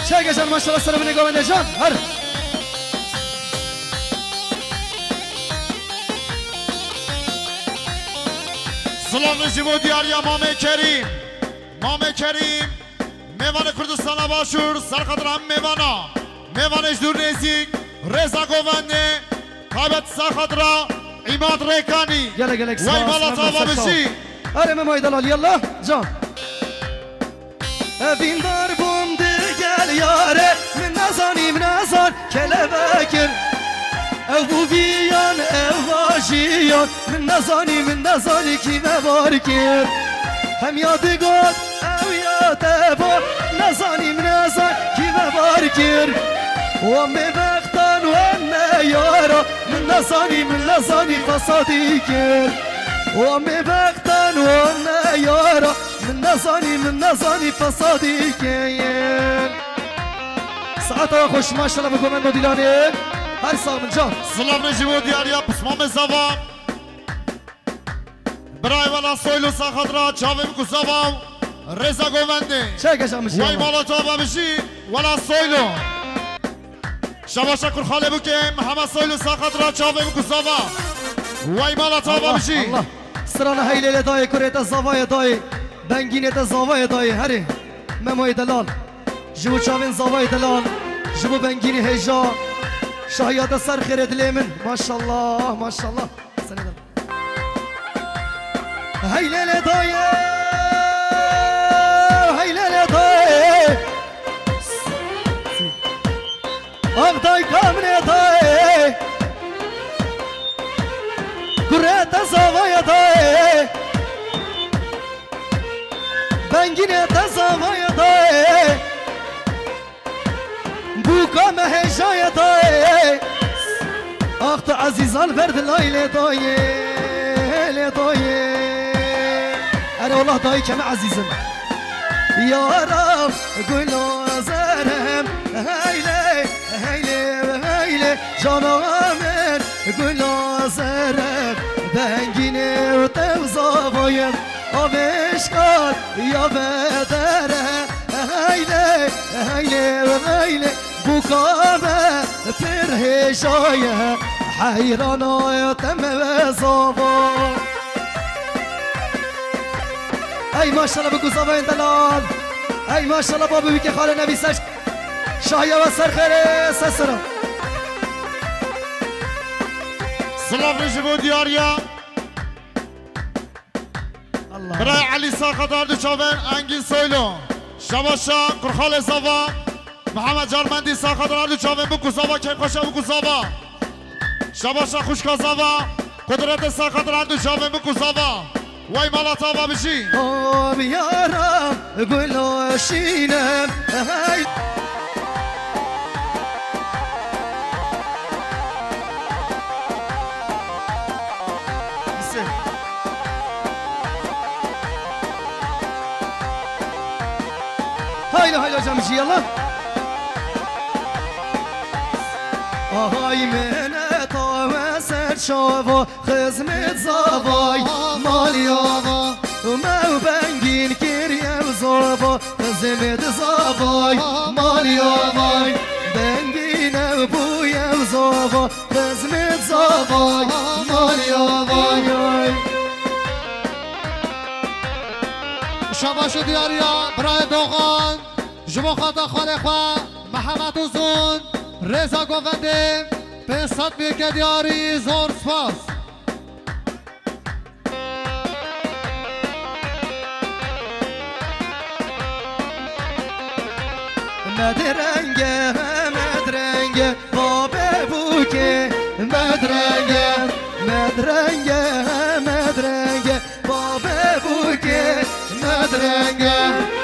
شاید ما شاء الله سلام نگاه بنده جان هر سلام نجیب دیاریا مام کریم میوان کردستان باشور سرخدر هم میوانش دور نزیک رزا گوونده قابط سرخدر ایماد ریکانی وی مالا تابا بشی اره ممای دلال یالله جان بین دار بومده گل یاره من نزان کلبکر او بیان اواجیان من نزانی کی مبار کرد هم یاد گاد او یاد با نزانی کی مبار کرد و می وقتان و نیارا من نزانی فسادی کرد و می وقتان و نیارا من نزانی فسادی کرد ساعتا خوش ماشالله بکن من مدیلانه هر سامن جان سلام نجیب دیاریا پسمام زوا برای والا سویلو ساخدرا چاویم کساوا رزا گوونده چه کشم میشی وای بالا تابا میشی والا سویلو شما شکر خاله بکیم همه سویلو ساخدرا چاویم کساوا وای بالا تابا میشی الله سرانه هیله دای کریت زوای دای بنگینت زوای دای هری مموی دلال جبو چاوین زوای دلال جبو بنگینی هجا شاهیات سر خیرت لیمن ماشالله ماشالله هیله دای هیله دای آق دای کامنه دای کریت زوای دای بنگینت زوای دای بوکام هجای دای اخت عزیزان برد لایل دای اره والله دای کم عزیزم یا رب گل زرم هیله جانامن گل زرم بنگینه و توزاوایم آبشکار یا بدره هیله بوکامه پرهشایه حیرانایتم و زابا ای ماشالله بگو زابا این دلال ای ماشالله بابوی که خاله نویسش شاهیه و سرخیره سسرم سلام نجیب دیاریا برای علی ساخدار دو چاوین انگین سویلو شباشا کرخال زوا محمد جارمندی ساخدار دو چاوین بکو زوا که خوشه بکو زوا شباشا خوشکا زوا قدرت ساخدار دو چاوین بکو زوا وای مالا تابا بشی آب یارم گلاشینم هايلا جامشي يلا هاي من طواسر شوفو خزمت زواي ماليانا وما بنجين كيريا وزوفو خزمت زواي ماليانا بنجين ابويا وزوفو خزمت زواي ماليانا شباش دیاریا برای دوغان جبو خاطا خاله خواه محمد وزون رزا گوونده 500 میگه دیاری زور سپاس مدرنگه بابه بوکه مدرنگه بابه بوکه مدرنگه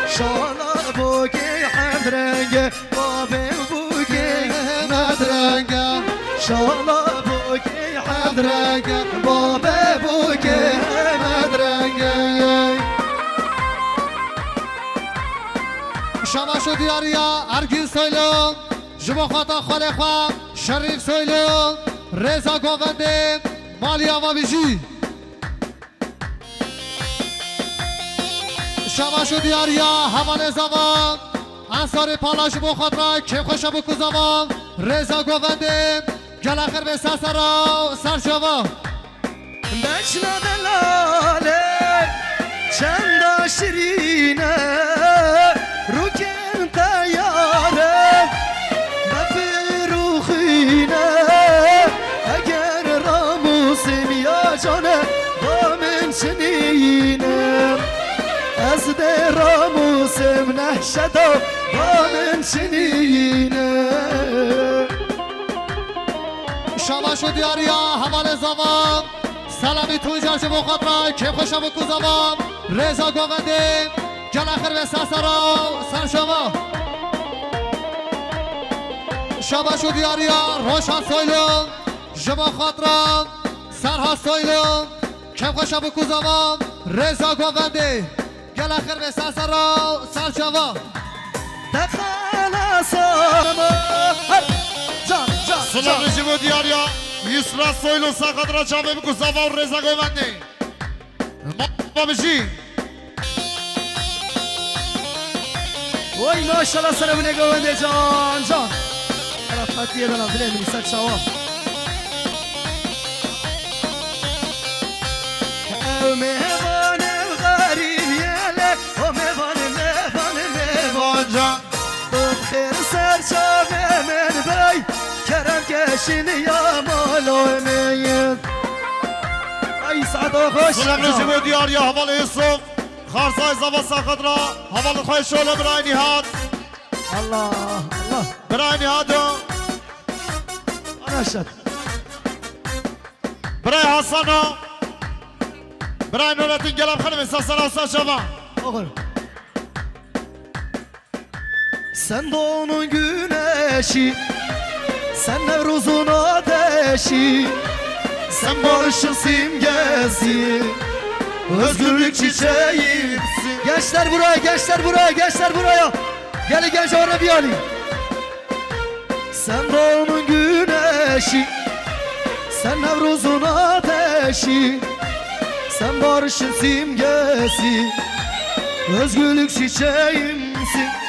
شالا بوکه حمدرنگه بابه بوکه مدرنگه شالا بوکه حمدرنگه بابه بوکه مدرنگه شباش دیاریا ارگین سویلو جبو خاطا خاله خواه شریف سویلو رزا گوونده مالی آوا بیجی شباش دیاریا همان زمان انصار پالاش بو خاطرا که خوشه بکو زمان رزا گوونده گل آخر به سرسرا سرجوا نجنا دلاله چند شیرینه رو کن تیاره بفروخینه اگر راموسیم یا جانه با من شنینه از دراموسیم نحشده با من شنینه شاباش و دیاریا حوال زمان سلامی توی جرش بخاطره که خوشم بود کو زمان رضا گوونده گل اخر به سرسرا سر شما شاباش و دیاریا روشن سویلون جبا خاطرم سرها سویلون که خوشم بود کو زمان رضا گوونده گل اخر به سرسرا سر شما دخل سرما سلام رجب دیاریا یسرا سویلو ساقت را چاوه بکو زاوا و رزا گوونده ما بشی وای ماشالله سرمونه گوونده جان عرفتیه دارم دله منی سر شوا او مهوانم غریب یله او مهوان جان خیر سر شاوه من بای کرم کشین یا مالو مید ای سعدا خوش سلام رجب دیاریا حوال یوسف خارزای زاوا ساقت را حوال خواه شوله برای نهاد الله برای نهاد انا شد برای حسانا برای نورتین گلم خانم ساسانا و ساشما Oğul Sen doğunun güneşi Sen Nevruz'un ateşi Sen barışın simgesi Özgürlük çiçeği Gençler buraya, gençler buraya, gençler buraya Gelin genç oraya bir alayım Sen doğunun güneşi Sen Nevruz'un ateşi Sen barışın simgesi Özgürlük çiçeğimsin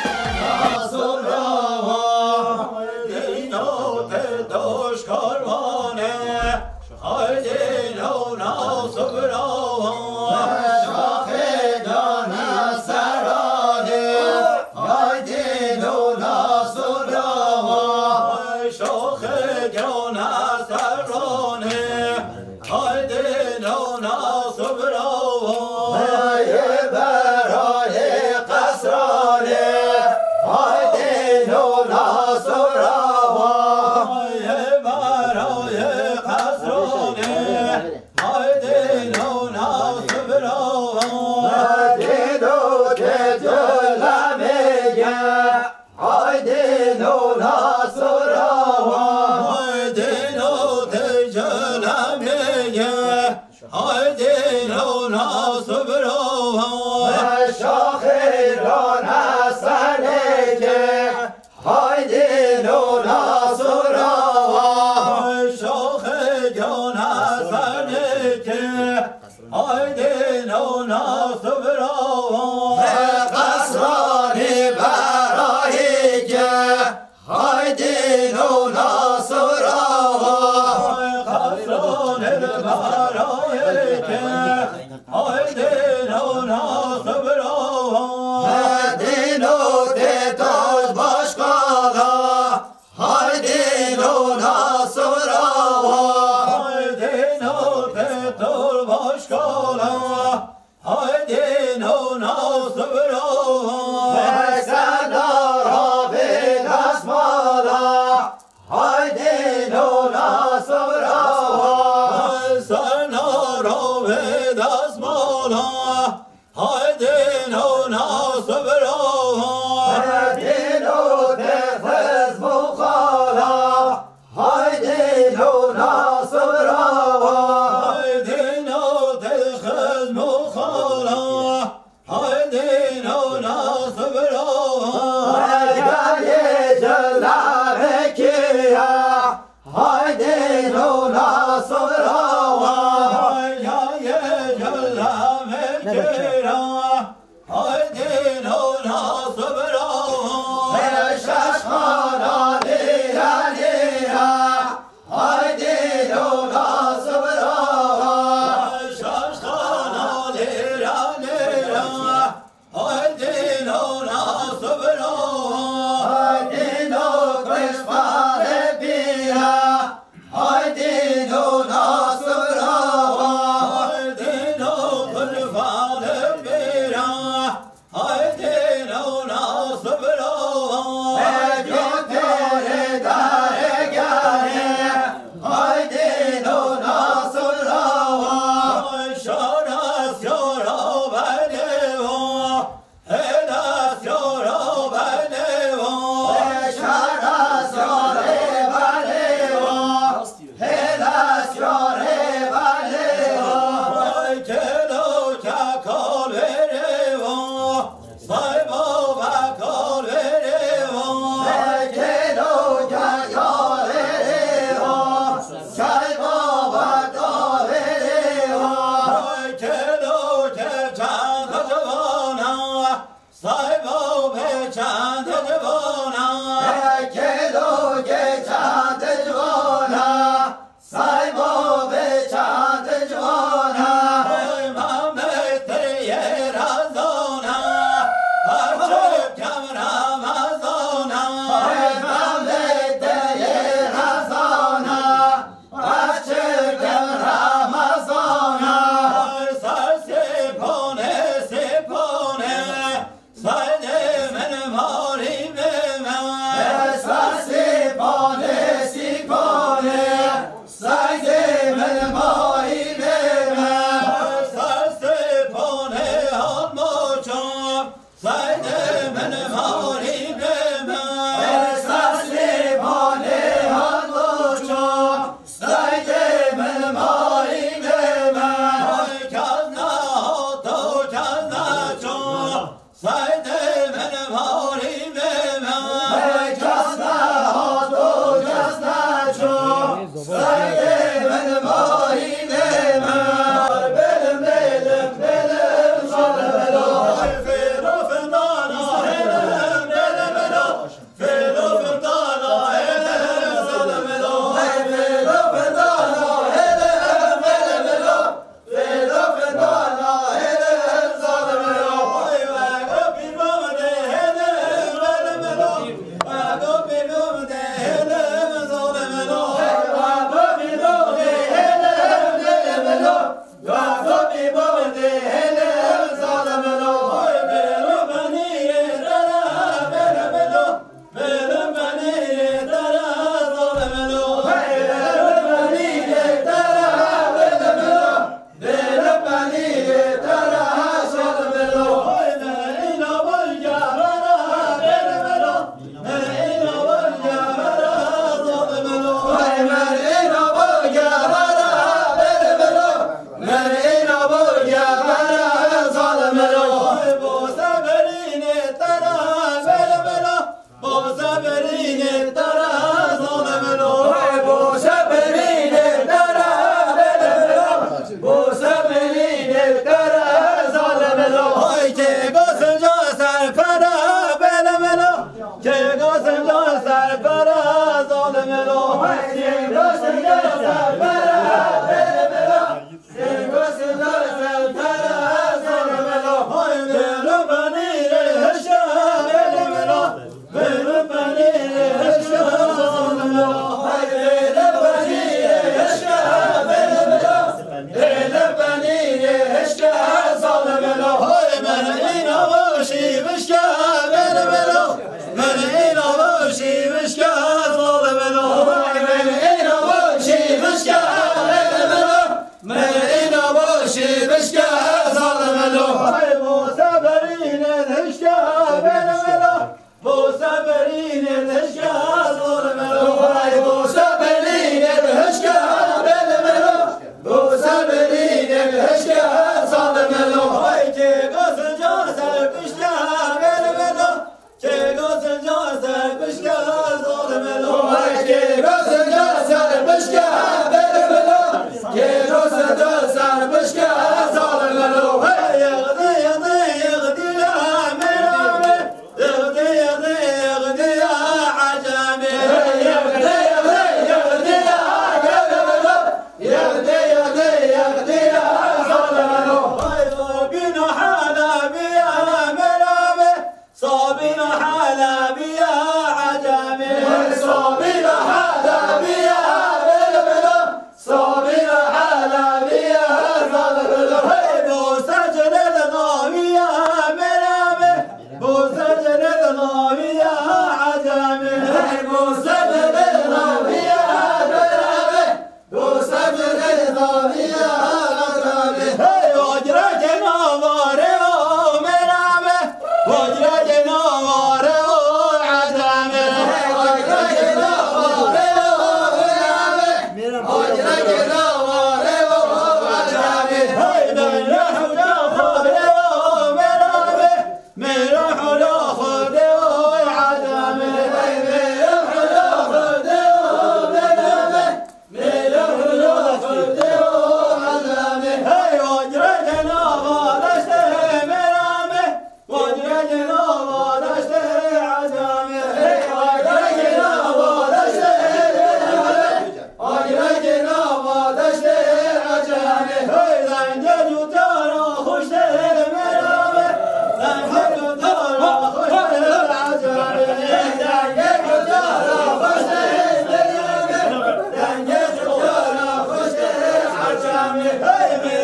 Hey,